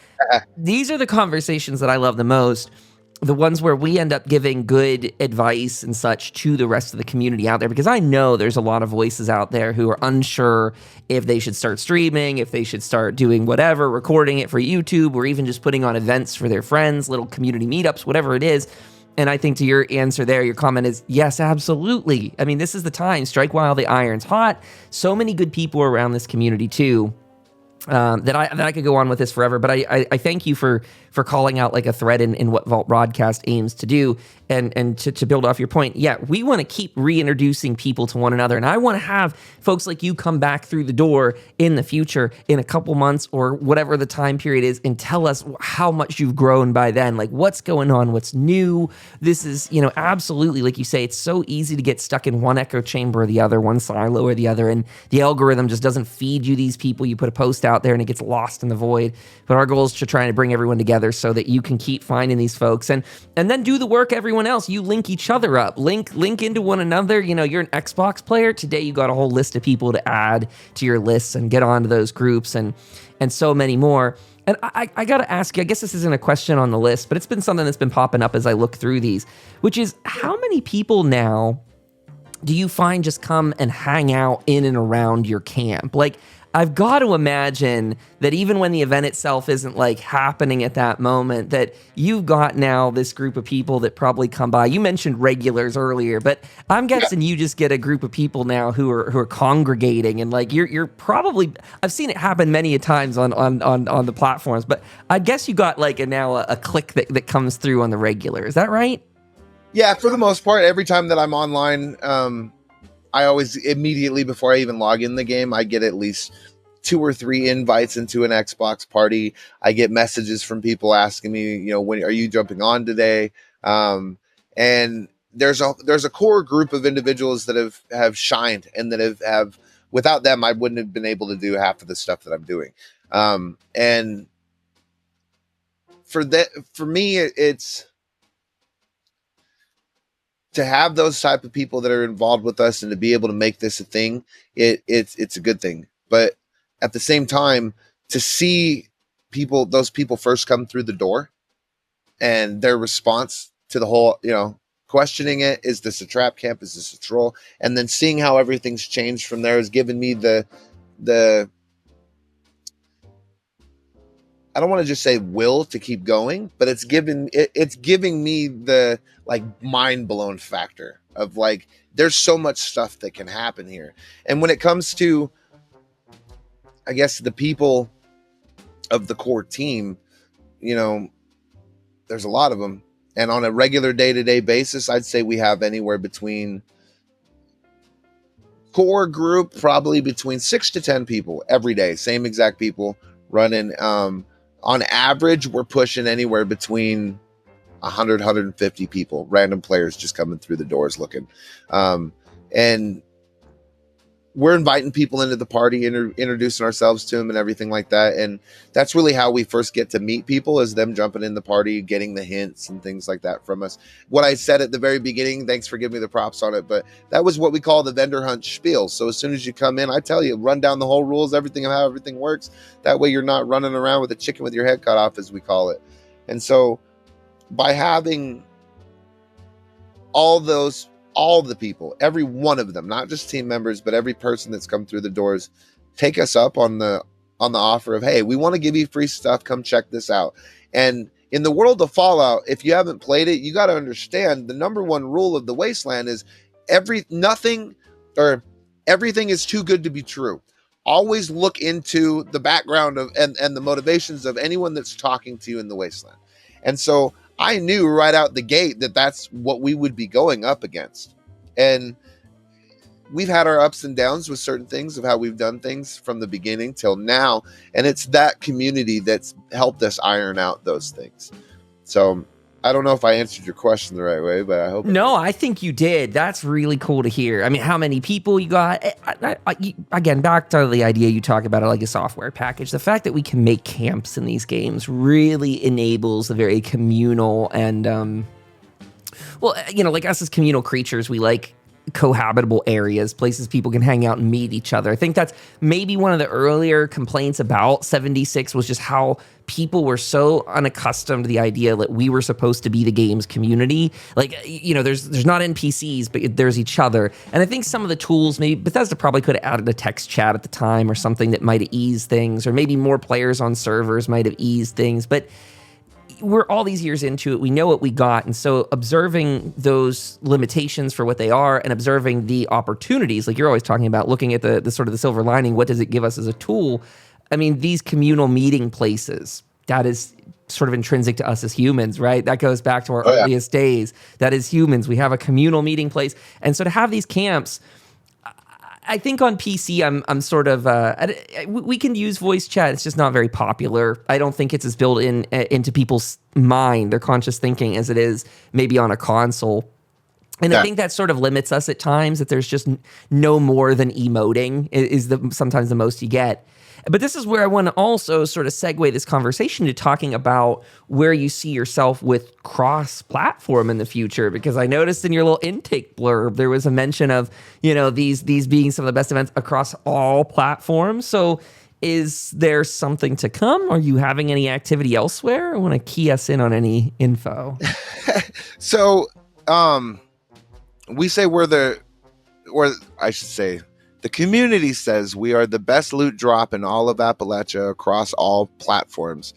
These are the conversations that I love the most. The ones where we end up giving good advice and such to the rest of the community out there, because I know there's a lot of voices out there who are unsure if they should start streaming, if they should start doing whatever, recording it for YouTube, or even just putting on events for their friends, little community meetups, whatever it is. And I think to your answer there, your comment is, yes, absolutely. I mean, this is the time. Strike while the iron's hot. So many good people around this community too. That I could go on with this forever, but I thank you for calling out like a thread in what Vault Broadcast aims to do, and to build off your point. Yeah, we want to keep reintroducing people to one another, and I want to have folks like you come back through the door in the future in a couple months or whatever the time period is, and tell us how much you've grown by then, like what's going on, what's new. This is, you know, absolutely, like you say, it's so easy to get stuck in one echo chamber or the other, one silo or the other, and the algorithm just doesn't feed you these people. You put a post out there and it gets lost in the void. But our goal is to try to bring everyone together so that you can keep finding these folks and then do the work everyone else. You link each other up, link into one another. You know, you're an Xbox player. Today you got a whole list of people to add to your lists and get onto those groups and so many more. And I got to ask you, I guess this isn't a question on the list, but it's been something that's been popping up as I look through these, which is how many people now do you find just come and hang out in and around your camp? Like, I've got to imagine that even when the event itself isn't like happening at that moment, that you've got now this group of people that probably come by. You mentioned regulars earlier, but I'm guessing you just get a group of people now who are congregating, and like you're probably, I've seen it happen many a times on the platforms, but I guess you got like now a clique that comes through on the regular. Is that right? Yeah, for the most part, every time that I'm online, I always immediately before I even log in the game, I get at least 2 or 3 invites into an Xbox party. I get messages from people asking me, you know, when are you jumping on today? And there's a core group of individuals that have shined and that have without them, I wouldn't have been able to do half of the stuff that I'm doing. And for me, it's to have those type of people that are involved with us and to be able to make this a thing, it's a good thing. But at the same time, to see those people first come through the door and their response to the whole, you know, questioning it, is this a trap camp? Is this a troll? And then seeing how everything's changed from there has given me the I don't want to just say will to keep going, but it's giving me the like mind blown factor of like, there's so much stuff that can happen here. And when it comes to, I guess, the people of the core team, you know, there's a lot of them. And on a regular day-to-day basis, I'd say we have anywhere between core group, probably between 6 to 10 people every day, same exact people running. On average, we're pushing anywhere between 100, 150 people, random players just coming through the doors looking. And we're inviting people into the party, introducing ourselves to them and everything like that. And that's really how we first get to meet people, is them jumping in the party, getting the hints and things like that from us. What I said at the very beginning, thanks for giving me the props on it, but that was what we call the vendor hunt spiel. So as soon as you come in, I tell you, run down the whole rules, everything, how everything works. That way you're not running around with a chicken with your head cut off, as we call it. And so by having all the people, every one of them, not just team members, but every person that's come through the doors, take us up on the offer of, hey, we want to give you free stuff. Come check this out. And in the world of Fallout, if you haven't played it, you got to understand the number one rule of the Wasteland is everything is too good to be true. Always look into the background of and the motivations of anyone that's talking to you in the Wasteland. And so I knew right out the gate that that's what we would be going up against. And we've had our ups and downs with certain things of how we've done things from the beginning till now. And it's that community that's helped us iron out those things. So I don't know if I answered your question the right way, but I hope. No, I think you did. That's really cool to hear. I mean, how many people you got? Again, back to the idea you talk about it like a software package. The fact that we can make camps in these games really enables a very communal and, like us as communal creatures, we like cohabitable areas, places people can hang out and meet each other. I think that's maybe one of the earlier complaints about 76 was just how people were so unaccustomed to the idea that we were supposed to be the game's community. Like, there's not NPCs, but there's each other. And I think some of the tools, maybe Bethesda probably could have added a text chat at the time or something that might have eased things, or maybe more players on servers might have eased things. But we're all these years into it. We know what we got. And so observing those limitations for what they are and observing the opportunities, like you're always talking about, looking at the sort of the silver lining, what does it give us as a tool? I mean, these communal meeting places, that is sort of intrinsic to us as humans, right? That goes back to our earliest days. That is humans. We have a communal meeting place. And so to have these camps, I think on PC, I'm sort of, we can use voice chat. It's just not very popular. I don't think it's as built into people's mind, their conscious thinking, as it is maybe on a console. And I think that sort of limits us at times, that there's just no more than emoting is sometimes the most you get. But this is where I want to also sort of segue this conversation to talking about where you see yourself with cross-platform in the future, because I noticed in your little intake blurb, there was a mention of, these being some of the best events across all platforms. So is there something to come? Are you having any activity elsewhere? I want to key us in on any info. So we say the community says we are the best loot drop in all of Appalachia across all platforms,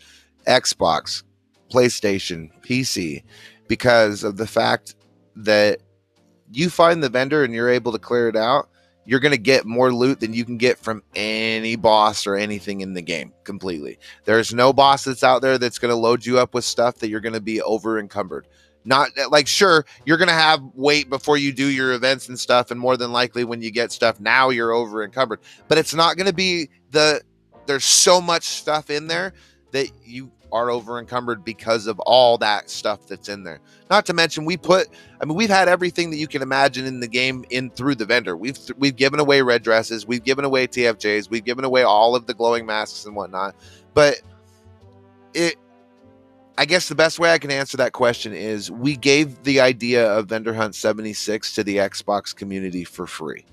Xbox, PlayStation, PC, because of the fact that you find the vendor and you're able to clear it out, you're going to get more loot than you can get from any boss or anything in the game completely. There's no boss that's out there that's going to load you up with stuff that you're going to be over encumbered. Not like, sure, you're going to have wait before you do your events and stuff. And more than likely when you get stuff, now you're over encumbered, but it's not going to be there's so much stuff in there that you are over encumbered because of all that stuff that's in there. Not to mention we've had everything that you can imagine in the game in through the vendor. We've given away red dresses. We've given away TFJs. We've given away all of the glowing masks and whatnot, but I guess the best way I can answer that question is we gave the idea of VendorHunt76 to the Xbox community for free.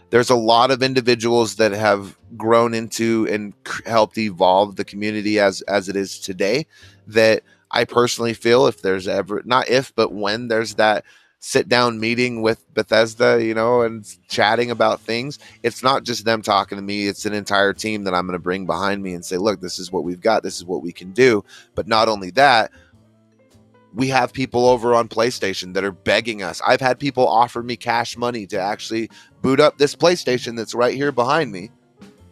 There's a lot of individuals that have grown into and helped evolve the community as it is today, that I personally feel if there's ever, not if, but when there's that sit down meeting with Bethesda, and chatting about things, it's not just them talking to me. It's an entire team that I'm going to bring behind me and say, look, this is what we've got. This is what we can do. But not only that, we have people over on PlayStation that are begging us. I've had people offer me cash money to actually boot up this PlayStation that's right here behind me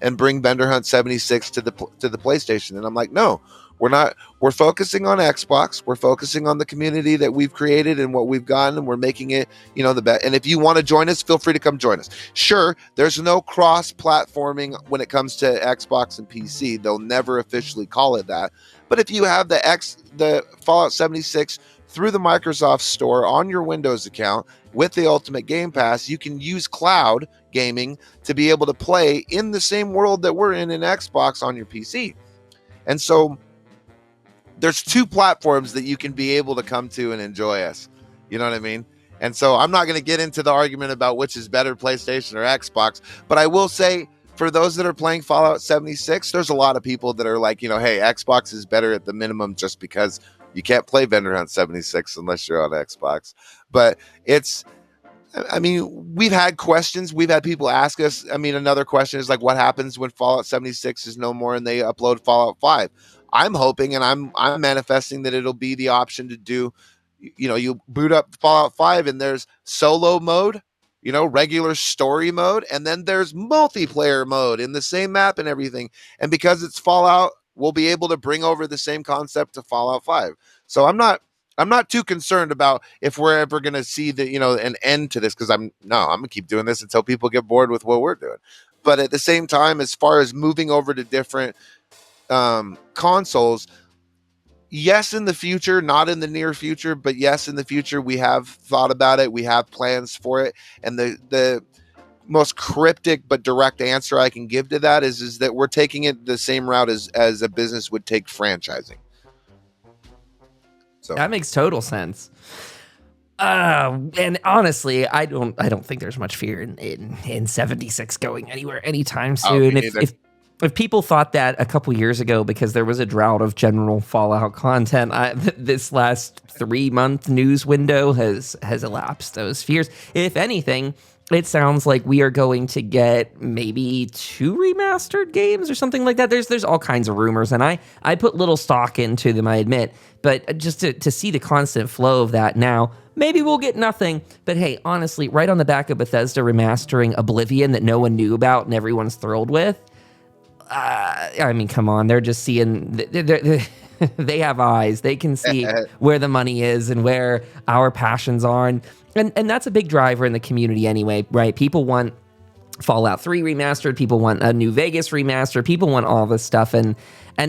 and bring VendorHunt76 to the PlayStation. And I'm like, no, we're not. We're focusing on Xbox. We're focusing on the community that we've created and what we've gotten, and we're making it, the best. And if you want to join us, feel free to come join us. Sure, there's no cross-platforming when it comes to Xbox and PC. They'll never officially call it that. But if you have the Fallout 76 through the Microsoft Store on your Windows account with the Ultimate Game Pass, you can use cloud gaming to be able to play in the same world that we're in Xbox on your PC. And so there's two platforms that you can be able to come to and enjoy us. You know what I mean? And so I'm not going to get into the argument about which is better, PlayStation or Xbox, but I will say for those that are playing Fallout 76, there's a lot of people that are like, hey, Xbox is better at the minimum just because you can't play VendorHunt 76 unless you're on Xbox. But we've had questions. We've had people ask us. Another question is like, what happens when Fallout 76 is no more and they upload Fallout 5? I'm hoping and I'm manifesting that it'll be the option to do, you boot up Fallout 5 and there's solo mode, regular story mode, and then there's multiplayer mode in the same map and everything. And because it's Fallout, we'll be able to bring over the same concept to Fallout 5. So I'm not too concerned about if we're ever going to see an end to this, because I'm going to keep doing this until people get bored with what we're doing. But at the same time, as far as moving over to different consoles, yes, in the future, not in the near future, but yes, in the future, we have thought about it. We have plans for it. And the most cryptic but direct answer I can give to that is that we're taking it the same route as a business would take franchising. So that makes total sense. And honestly, I don't think there's much fear in 76 going anywhere anytime soon. If people thought that a couple years ago because there was a drought of general Fallout content, this last 3-month news window has elapsed those fears. If anything, it sounds like we are going to get maybe 2 remastered games or something like that. There's all kinds of rumors, and I put little stock into them, I admit. But just to see the constant flow of that now, maybe we'll get nothing. But hey, honestly, right on the back of Bethesda remastering Oblivion that no one knew about and everyone's thrilled with, come on. They're just seeing... they have eyes. They can see where the money is and where our passions are. And that's a big driver in the community anyway, right? People want Fallout 3 remastered. People want a New Vegas remaster. People want all this stuff. And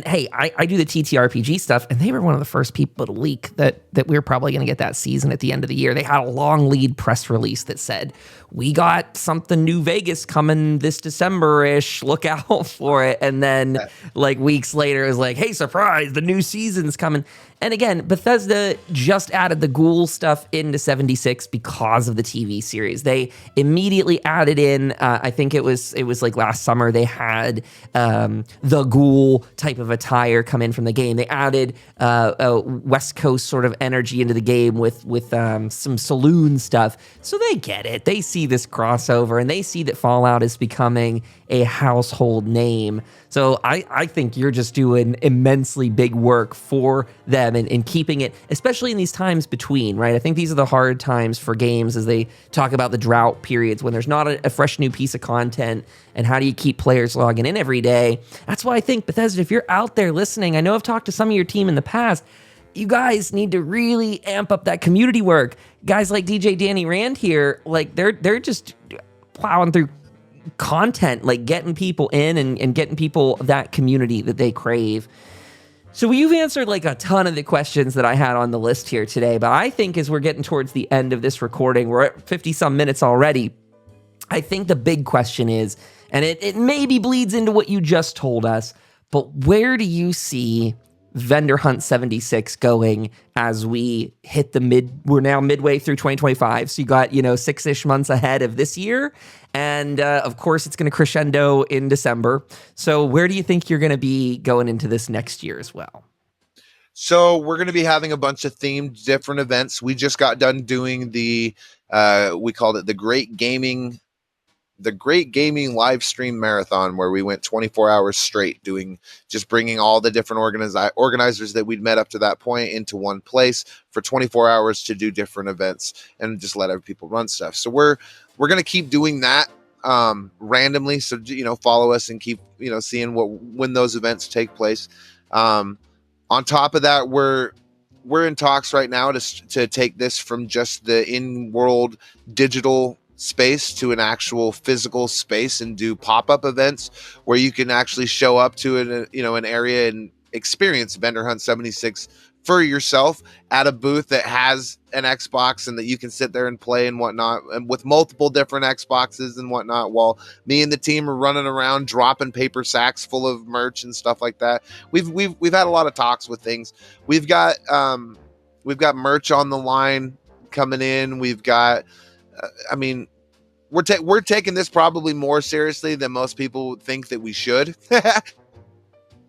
hey, I do the TTRPG stuff, and they were one of the first people to leak that we were probably going to get that season at the end of the year. They had a long lead press release that said, we got something New Vegas coming this December-ish. Look out for it. And then like weeks later, it was like, hey, surprise, the new season's coming. And again, Bethesda just added the ghoul stuff into 76 because of the TV series. They immediately added in, I think it was like last summer, they had the ghoul type of attire come in from the game. They added a West Coast sort of energy into the game with some saloon stuff. So they get it. They see this crossover, and they see that Fallout is becoming a household name. So I think you're just doing immensely big work for them and keeping it, especially in these times between, right? I think these are the hard times for games as they talk about the drought periods when there's not a fresh new piece of content, and how do you keep players logging in every day? That's why I think, Bethesda, if you're out there listening, I know I've talked to some of your team in the past, you guys need to really amp up that community work. Guys like DJ Danny Rand here, like they're just plowing through content, like getting people in and getting people that community that they crave. So you've answered like a ton of the questions that I had on the list here today, but I think as we're getting towards the end of this recording, we're at 50 some minutes already. I think the big question is, and it maybe bleeds into what you just told us, but where do you see VendorHunt 76 going as we hit we're now midway through 2025. So you got, 6-ish months ahead of this year. And of course, it's going to crescendo in December. So where do you think you're going to be going into this next year as well? So we're going to be having a bunch of themed different events. We just got done doing we called it the Great Gaming live stream marathon, where we went 24 hours straight bringing all the different organizers that we'd met up to that point into one place for 24 hours to do different events and just let other people run stuff. So we're going to keep doing that randomly. So, follow us and keep, seeing when those events take place. On top of that, we're in talks right now to take this from just the in-world digital space to an actual physical space and do pop-up events where you can actually show up to an area and experience VendorHunt 76 for yourself at a booth that has an Xbox and that you can sit there and play and whatnot, and with multiple different Xboxes and whatnot, while me and the team are running around dropping paper sacks full of merch and stuff like that. We've had a lot of talks with things. We've got merch on the line coming in. We've got, we're taking this probably more seriously than most people think that we should.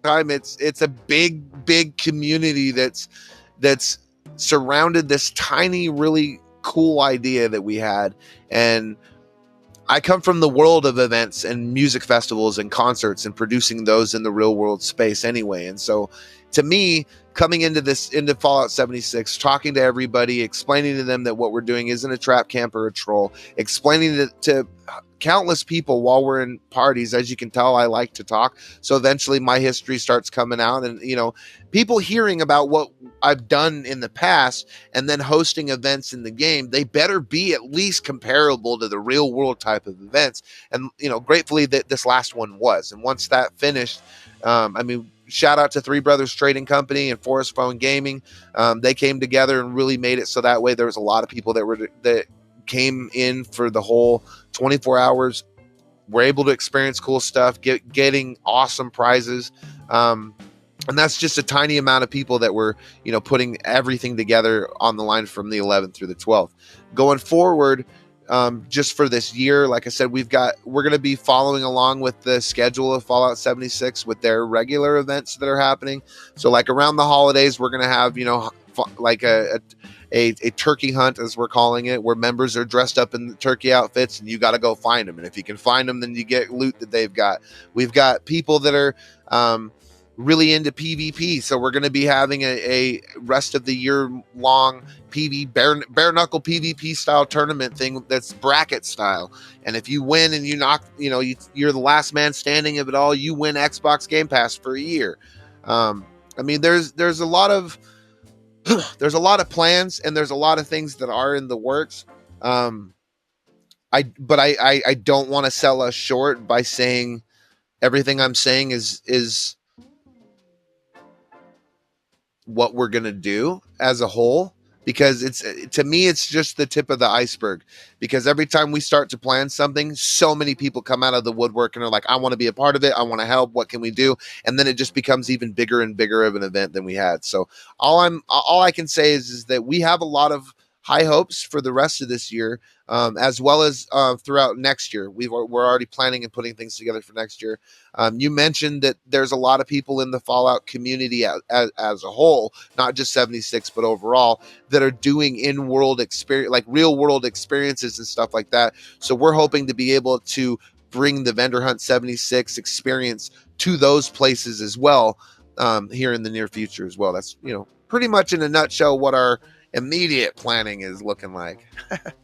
It's a big community that's surrounded this tiny, really cool idea that we had. And I come from the world of events and music festivals and concerts and producing those in the real world space anyway. And so to me, coming into Fallout 76, talking to everybody, explaining to them that what we're doing isn't a trap camp or a troll, explaining it to countless people while we're in parties. As you can tell, I like to talk. So eventually my history starts coming out, and, people hearing about what I've done in the past and then hosting events in the game, they better be at least comparable to the real world type of events. And, gratefully that this last one was. And once that finished, shout out to Three Brothers Trading Company and Forest Phone Gaming. They came together and really made it so that way there was a lot of people that came in for the whole 24 hours, were able to experience cool stuff, getting awesome prizes. And that's just a tiny amount of people that were, putting everything together on the line from the 11th through the 12th. Going forward, just for this year, like I said, we're going to be following along with the schedule of Fallout 76 with their regular events that are happening. So like around the holidays, we're going to have, like a turkey hunt, as we're calling it, where members are dressed up in the turkey outfits and you got to go find them. And if you can find them, then you get loot that they've got. We've got people that are, really into PvP. So we're going to be having a rest of the year long bare knuckle PvP style tournament thing that's bracket style. And if you win and you knock, you're the last man standing of it all, you win Xbox Game Pass for a year. There's a lot of plans and there's a lot of things that are in the works. I don't want to sell us short by saying everything I'm saying is what we're going to do as a whole, because to me, it's just the tip of the iceberg. Because every time we start to plan something, so many people come out of the woodwork and are like, I want to be a part of it. I want to help. What can we do? And then it just becomes even bigger and bigger of an event than we had. So all I can say is that we have a lot of high hopes for the rest of this year, as well as throughout next year. We're already planning and putting things together for next year. You mentioned that there's a lot of people in the Fallout community as a whole, not just 76, but overall, that are doing in-world experience, like real-world experiences and stuff like that. So we're hoping to be able to bring the VendorHunt 76 experience to those places as well, here in the near future as well. That's, pretty much in a nutshell what our immediate planning is looking like.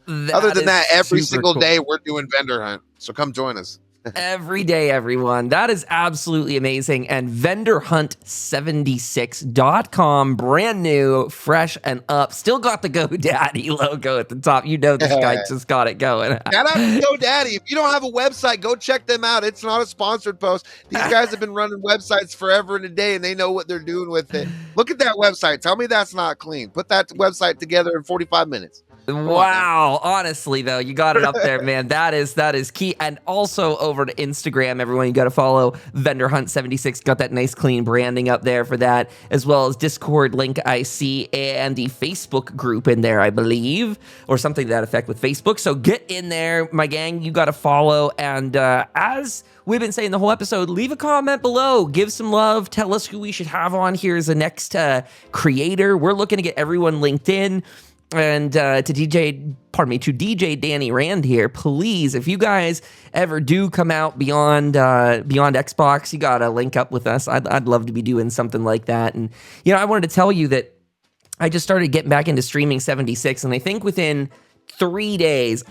Other than that, every single day we're doing Vendor Hunt. So come join us. Every day, everyone. That is absolutely amazing. And VendorHunt76.com, brand new, fresh and up. Still got the GoDaddy logo at the top. This guy just got it going. Shout out to GoDaddy. If you don't have a website, go check them out. It's not a sponsored post. These guys have been running websites forever and a day, and they know what they're doing with it. Look at that website. Tell me that's not clean. Put that website together in 45 minutes. Wow. Honestly, though, you got it up there, man. That is key. And also over to Instagram, everyone, you got to follow VendorHunt76. Got that nice clean branding up there for that, as well as Discord link I see, and the Facebook group in there, I believe, or something to that effect with Facebook. So get in there, my gang. You got to follow. And as we've been saying the whole episode, leave a comment below. Give some love. Tell us who we should have on here as the next creator. We're looking to get everyone linked in. And to DJ Danny Rand here, please, if you guys ever do come out beyond Xbox, you gotta link up with us. I'd love to be doing something like that. And I wanted to tell you that I just started getting back into streaming 76, and I think within 3 days,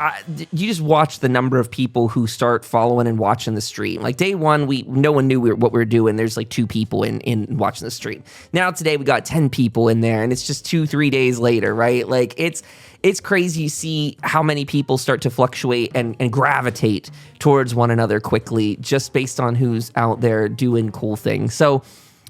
you just watch the number of people who start following and watching the stream. Like day one, no one knew what we were doing. There's like 2 people in watching the stream. Now today we got 10 people in there, and it's just 2-3 days later, right? Like it's crazy. You see how many people start to fluctuate and gravitate towards one another quickly, just based on who's out there doing cool things. So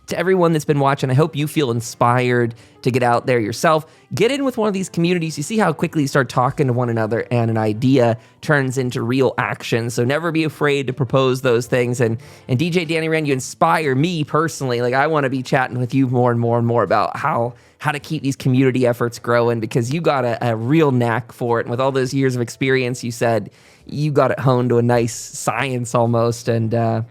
to everyone that's been watching, I hope you feel inspired to get out there yourself. Get in with one of these communities. You see how quickly you start talking to one another and an idea turns into real action. So never be afraid to propose those things. And DJ Danny Rand, you inspire me personally. Like, I want to be chatting with you more and more and more about how to keep these community efforts growing, because you got a real knack for it. And with all those years of experience, you said you got it honed to a nice science almost. And I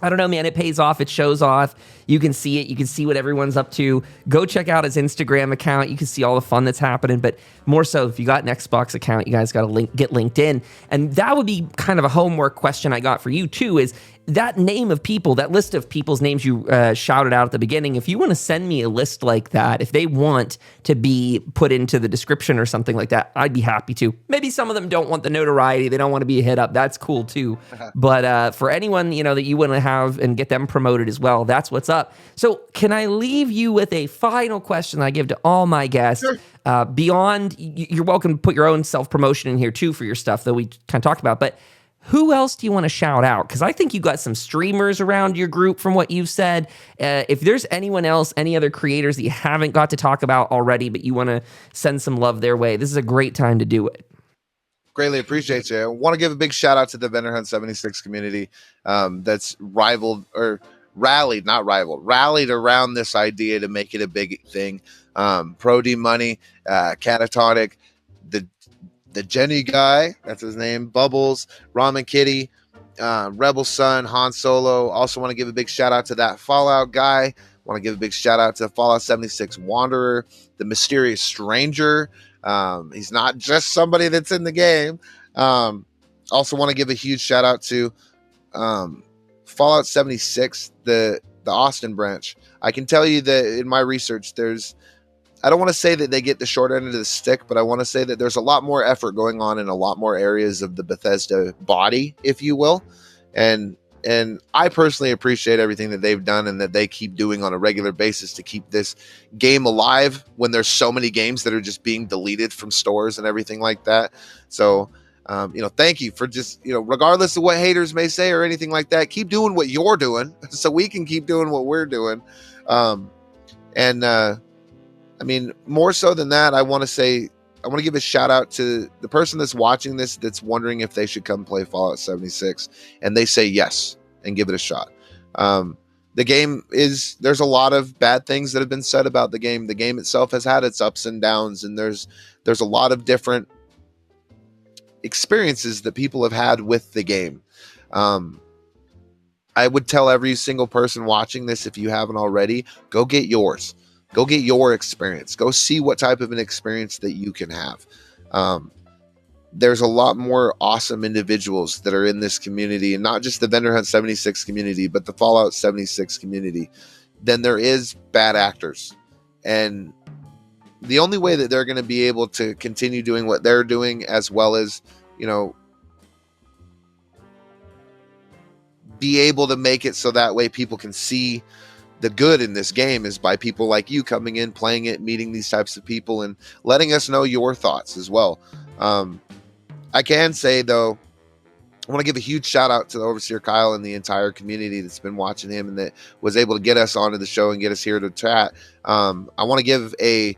don't know, man, it pays off. It shows off. You can see it. You can see what everyone's up to. Go check out his Instagram account. You can see all the fun that's happening. But more so, if you got an Xbox account, you guys got to get linked in. And that would be kind of a homework question I got for you, too, is that name of people, that list of people's names you shouted out at the beginning. If you want to send me a list like that, if they want to be put into the description or something like that, I'd be happy to. Maybe some of them don't want the notoriety. They don't want to be a hit up. That's cool, too. But for anyone, that you want to have and get them promoted as well, that's what's up. So can I leave you with a final question I give to all my guests? Sure. Beyond, you're welcome to put your own self-promotion in here too for your stuff that we kind of talked about, but who else do you want to shout out? Because I think you got some streamers around your group from what you've said. If there's anyone else, any other creators that you haven't got to talk about already, but you want to send some love their way, this is a great time to do it. Greatly appreciate you. I want to give a big shout out to the VendorHunt76 community that's rallied around this idea to make it a big thing. Pro D Money, Catatonic, the Jenny guy, that's his name, Bubbles, Ramen Kitty, Rebel Sun, Han Solo. Also want to give a big shout out to that Fallout guy. Want to give a big shout out to Fallout 76 Wanderer, the Mysterious Stranger. He's not just somebody that's in the game. Also want to give a huge shout out to Fallout 76, the Austin branch. I can tell you that in my research, I don't want to say that they get the short end of the stick, but I want to say that there's a lot more effort going on in a lot more areas of the Bethesda body, if you will. And I personally appreciate everything that they've done and that they keep doing on a regular basis to keep this game alive when there's so many games that are just being deleted from stores and everything like that. So, thank you for just, regardless of what haters may say or anything like that, keep doing what you're doing so we can keep doing what we're doing. More so than that, I want to give a shout out to the person that's watching this, that's wondering if they should come play Fallout 76, and they say yes and give it a shot. The game there's a lot of bad things that have been said about the game. The game itself has had its ups and downs, and there's a lot of different experiences that people have had with the game. I would tell every single person watching this, if you haven't already, go get yours. Go get your experience. Go see what type of an experience that you can have. There's a lot more awesome individuals that are in this community, and not just the VendorHunt76 community, but the Fallout 76 community, than there is bad actors. And the only way that they're going to be able to continue doing what they're doing, as well as, be able to make it so that way people can see the good in this game, is by people like you coming in, playing it, meeting these types of people, and letting us know your thoughts as well. I can say, though, I want to give a huge shout out to the Overseer Kyle and the entire community that's been watching him and that was able to get us onto the show and get us here to chat. I want to give a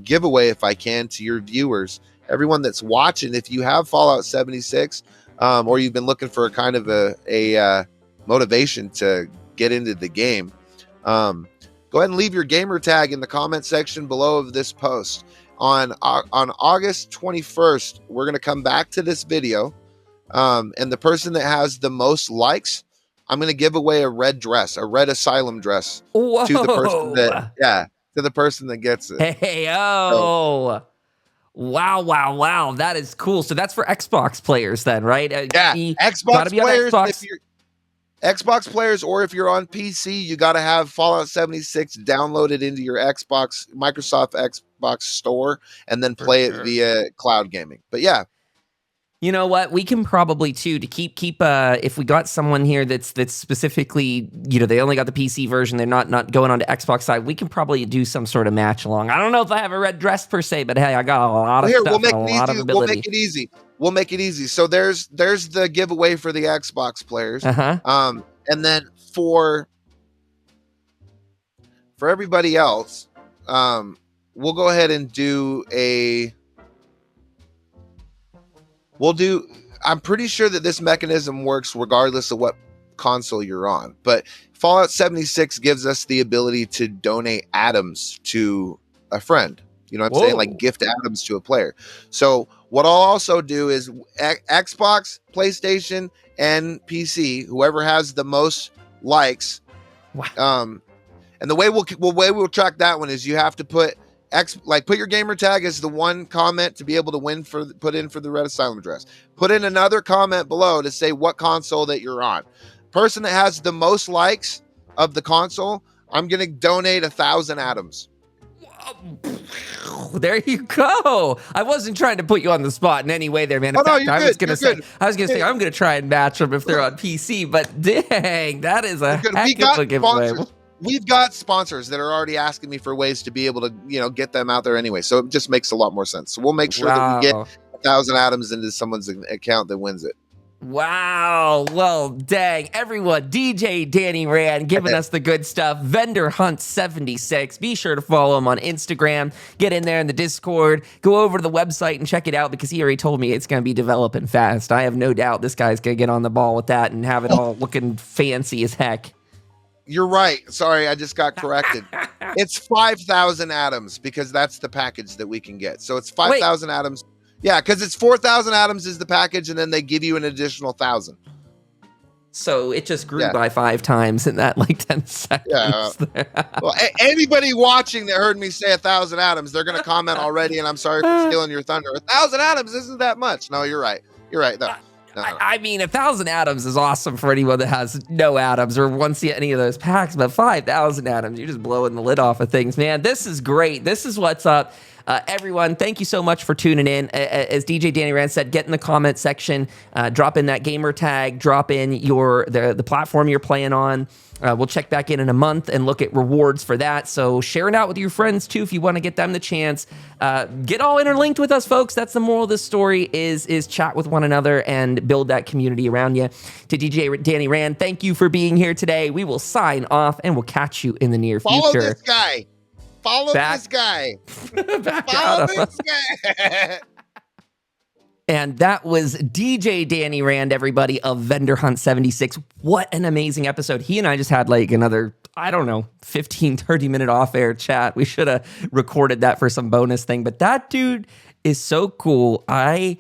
giveaway, if I can, to your viewers. Everyone that's watching, if you have Fallout 76, or you've been looking for a kind of a motivation to get into the game, go ahead and leave your gamer tag in the comment section below of this post. On August 21st, we're going to come back to this video, and the person that has the most likes, I'm going to give away a red asylum dress. Whoa. To the person that gets it. Hey, oh. So, wow. That is cool. So that's for Xbox players then, right? Xbox players. If you're Xbox players, or if you're on PC, you got to have Fallout 76 downloaded into your Microsoft Xbox store, and then play it via cloud gaming. But yeah. You know what? We can probably too, to keep if we got someone here that's specifically, they only got the PC version, they're not going on to Xbox side, we can probably do some sort of match along. I don't know if I have a red dress per se, but hey, I got a lot of stuff, a lot of ability. We'll make it easy. So there's the giveaway for the Xbox players. Uh-huh. And then for for everybody else, we'll go ahead and I'm pretty sure that this mechanism works regardless of what console you're on, but Fallout 76 gives us the ability to donate atoms to a friend. You know what I'm saying? Like gift atoms to a player. So what I'll also do is Xbox, PlayStation, and PC, whoever has the most likes. Wow. And the way we'll track that one is you have to put put your gamer tag as the one comment to be able to put in for the Red Asylum address. Put in another comment below to say what console that you're on. Person that has the most likes of the console, I'm going to donate 1,000 atoms. There you go. I wasn't trying to put you on the spot in any way there, man. In fact, I was going to say I'm going to try and match them if they're on PC, but dang, that is a heck of a giveaway. We've got sponsors that are already asking me for ways to be able to, get them out there anyway. So it just makes a lot more sense. So we'll make sure that we get 1,000 atoms into someone's account that wins it. Wow. Well, dang. Everyone, DJ Danny Rand giving us the good stuff. VendorHunt76. Be sure to follow him on Instagram. Get in there in the Discord. Go over to the website and check it out because he already told me it's going to be developing fast. I have no doubt this guy's going to get on the ball with that and have it all looking fancy as heck. You're right. Sorry, I just got corrected. It's 5,000 atoms because that's the package that we can get. So it's 5,000 atoms. Yeah, because it's 4,000 atoms is the package, and then they give you an additional 1,000. So it just grew by 5 times in that 10 seconds. Yeah. Well, anybody watching that heard me say 1,000 atoms, they're going to comment already, and I'm sorry for stealing your thunder. 1,000 atoms isn't that much. No, you're right. You're right. No. I mean, 1,000 atoms is awesome for anyone that has no atoms or wants to get any of those packs, but 5,000 atoms, you're just blowing the lid off of things, man. This is great. This is what's up. Everyone, thank you so much for tuning in. As DJ Danny Rand said, get in the comment section, drop in that gamer tag, drop in the platform you're playing on. We'll check back in a month and look at rewards for that. So share it out with your friends too if you want to get them the chance. Get all interlinked with us, folks. That's the moral of the story is chat with one another and build that community around you. To DJ Danny Rand, thank you for being here today. We will sign off and we'll catch you in the near future. Follow this guy. Follow this guy. Follow this guy. And that was DJ Danny Rand, everybody, of VendorHunt76. What an amazing episode. He and I just had another, 15, 30-minute off-air chat. We should have recorded that for some bonus thing. But that dude is so cool. I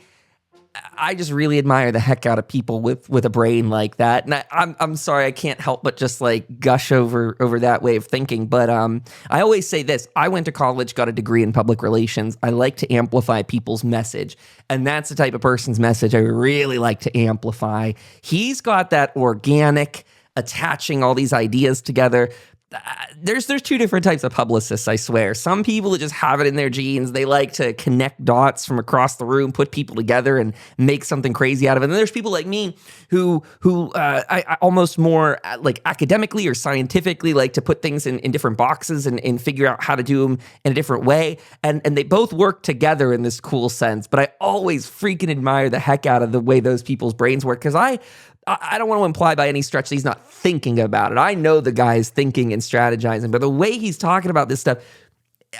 just really admire the heck out of people with a brain like that. And I'm sorry, I can't help but just gush over that way of thinking. But I always say this. I went to college, got a degree in public relations. I like to amplify people's message. And that's the type of person's message I really like to amplify. He's got that organic, attaching all these ideas together. There's 2 different types of publicists, I swear. Some people that just have it in their genes. They like to connect dots from across the room, put people together and make something crazy out of it. And then there's people like me who I almost more academically or scientifically like to put things in different boxes and figure out how to do them in a different way. And they both work together in this cool sense. But I always freaking admire the heck out of the way those people's brains work because I don't want to imply by any stretch that he's not thinking about it. I know the guy is thinking and strategizing, but the way he's talking about this stuff,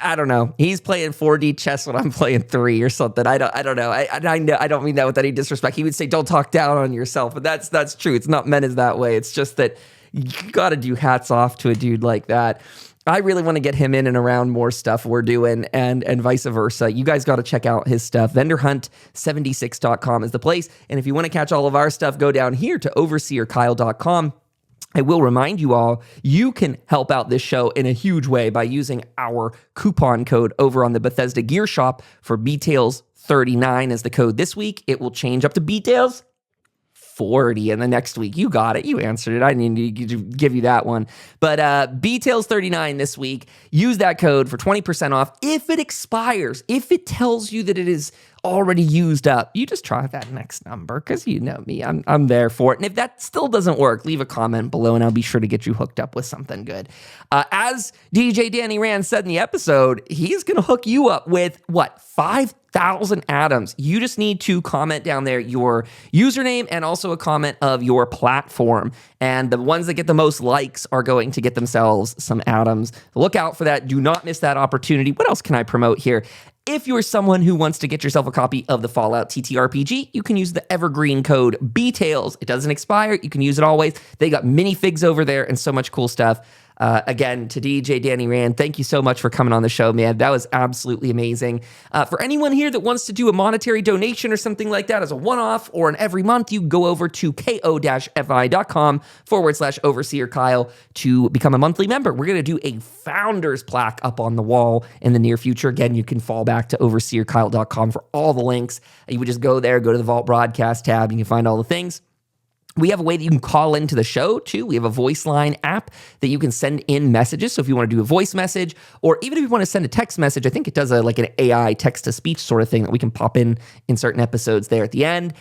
I don't know. He's playing 4D chess when I'm playing 3 or something. I don't know. I don't mean that with any disrespect. He would say, "Don't talk down on yourself," but that's true. It's not meant as that way. It's just that you got to do hats off to a dude like that. I really want to get him in and around more stuff we're doing and vice versa. You guys got to check out his stuff. VendorHunt76.com is the place. And if you want to catch all of our stuff, go down here to overseerkyle.com. I will remind you all, you can help out this show in a huge way by using our coupon code over on the Bethesda Gear Shop for BTails39 as the code this week. It will change up to BTails 40 in the next week. You got it. You answered it. I need to give you that one. But BTails39 this week, use that code for 20% off if it expires. If it tells you that it is already used up, you just try that next number because you know me. I'm there for it. And if that still doesn't work, leave a comment below and I'll be sure to get you hooked up with something good. As DJ Danny Rand said in the episode, he's going to hook you up with 5,000 atoms. You just need to comment down there your username and also a comment of your platform. And the ones that get the most likes are going to get themselves some atoms. Look out for that. Do not miss that opportunity. What else can I promote here? If you're someone who wants to get yourself a copy of the Fallout TTRPG, you can use the evergreen code BTAILS. It doesn't expire. You can use it always. They got minifigs over there and so much cool stuff. Again, to DJ Danny Rand, thank you so much for coming on the show, man. That was absolutely amazing. For anyone here that wants to do a monetary donation or something like that as a one-off or an every month, you go over to ko-fi.com/Overseer Kyle to become a monthly member. We're going to do a founder's plaque up on the wall in the near future. Again, you can fall back to overseerkyle.com for all the links. You would just go there, go to the Vault Broadcast tab, and you can find all the things. We have a way that you can call into the show, too. We have a VoiceLine app that you can send in messages. So if you want to do a voice message, or even if you want to send a text message, I think it does like an AI text-to-speech sort of thing that we can pop in certain episodes there at the end.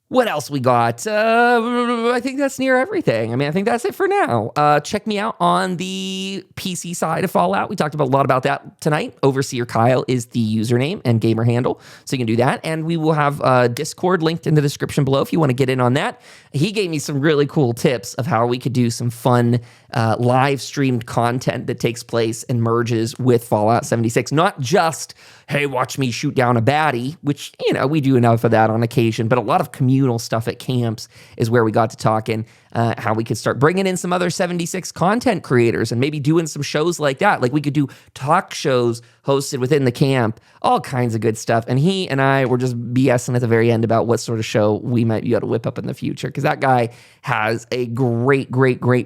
What else we got? I think that's near everything. I mean, I think that's it for now. Check me out on the PC side of Fallout. We talked a lot about that tonight. Overseer Kyle is the username and gamer handle, so you can do that. And we will have Discord linked in the description below if you want to get in on that. He gave me some really cool tips of how we could do some fun live streamed content that takes place and merges with Fallout 76. Not just, hey, watch me shoot down a baddie, which, you know, we do enough of that on occasion, but a lot of communal stuff at camps is where we got to talking how we could start bringing in some other 76 content creators and maybe doing some shows like that. Like we could do talk shows hosted within the camp, all kinds of good stuff. And he and I were just BSing at the very end about what sort of show we might be able to whip up in the future, because that guy has a great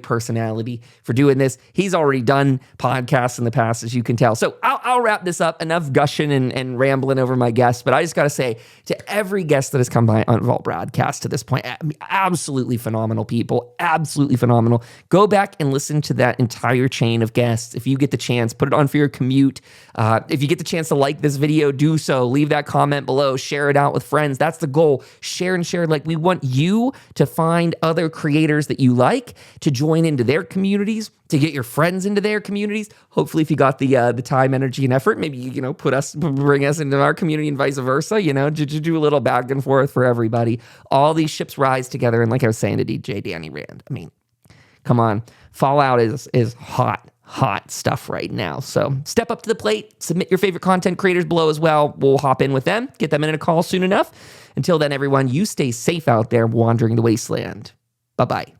personality for doing this. He's already done podcasts in the past, as you can tell. So I'll wrap this up. Enough gushing and rambling over my guests, but I just got to say to every guest that has come by on Vault Broadcast to this point, absolutely phenomenal people. Absolutely phenomenal. Go back and listen to that entire chain of guests. If you get the chance, put it on for your commute. If you get the chance to like this video, do so. Leave that comment below. Share it out with friends. That's the goal. Share and share. Like, we want you to find other creators that you like, to join into their communities, to get your friends into their communities. Hopefully, if you got the time, energy, and effort, maybe, bring us into our community and vice versa, to do a little back and forth for everybody. All these ships rise together. And like I was saying to DJ Danny Rand, I mean, come on. Fallout is hot stuff right now. So step up to the plate, submit your favorite content creators below as well. We'll hop in with them, get them in a call soon enough. Until then, everyone, you stay safe out there wandering the wasteland. Bye-bye.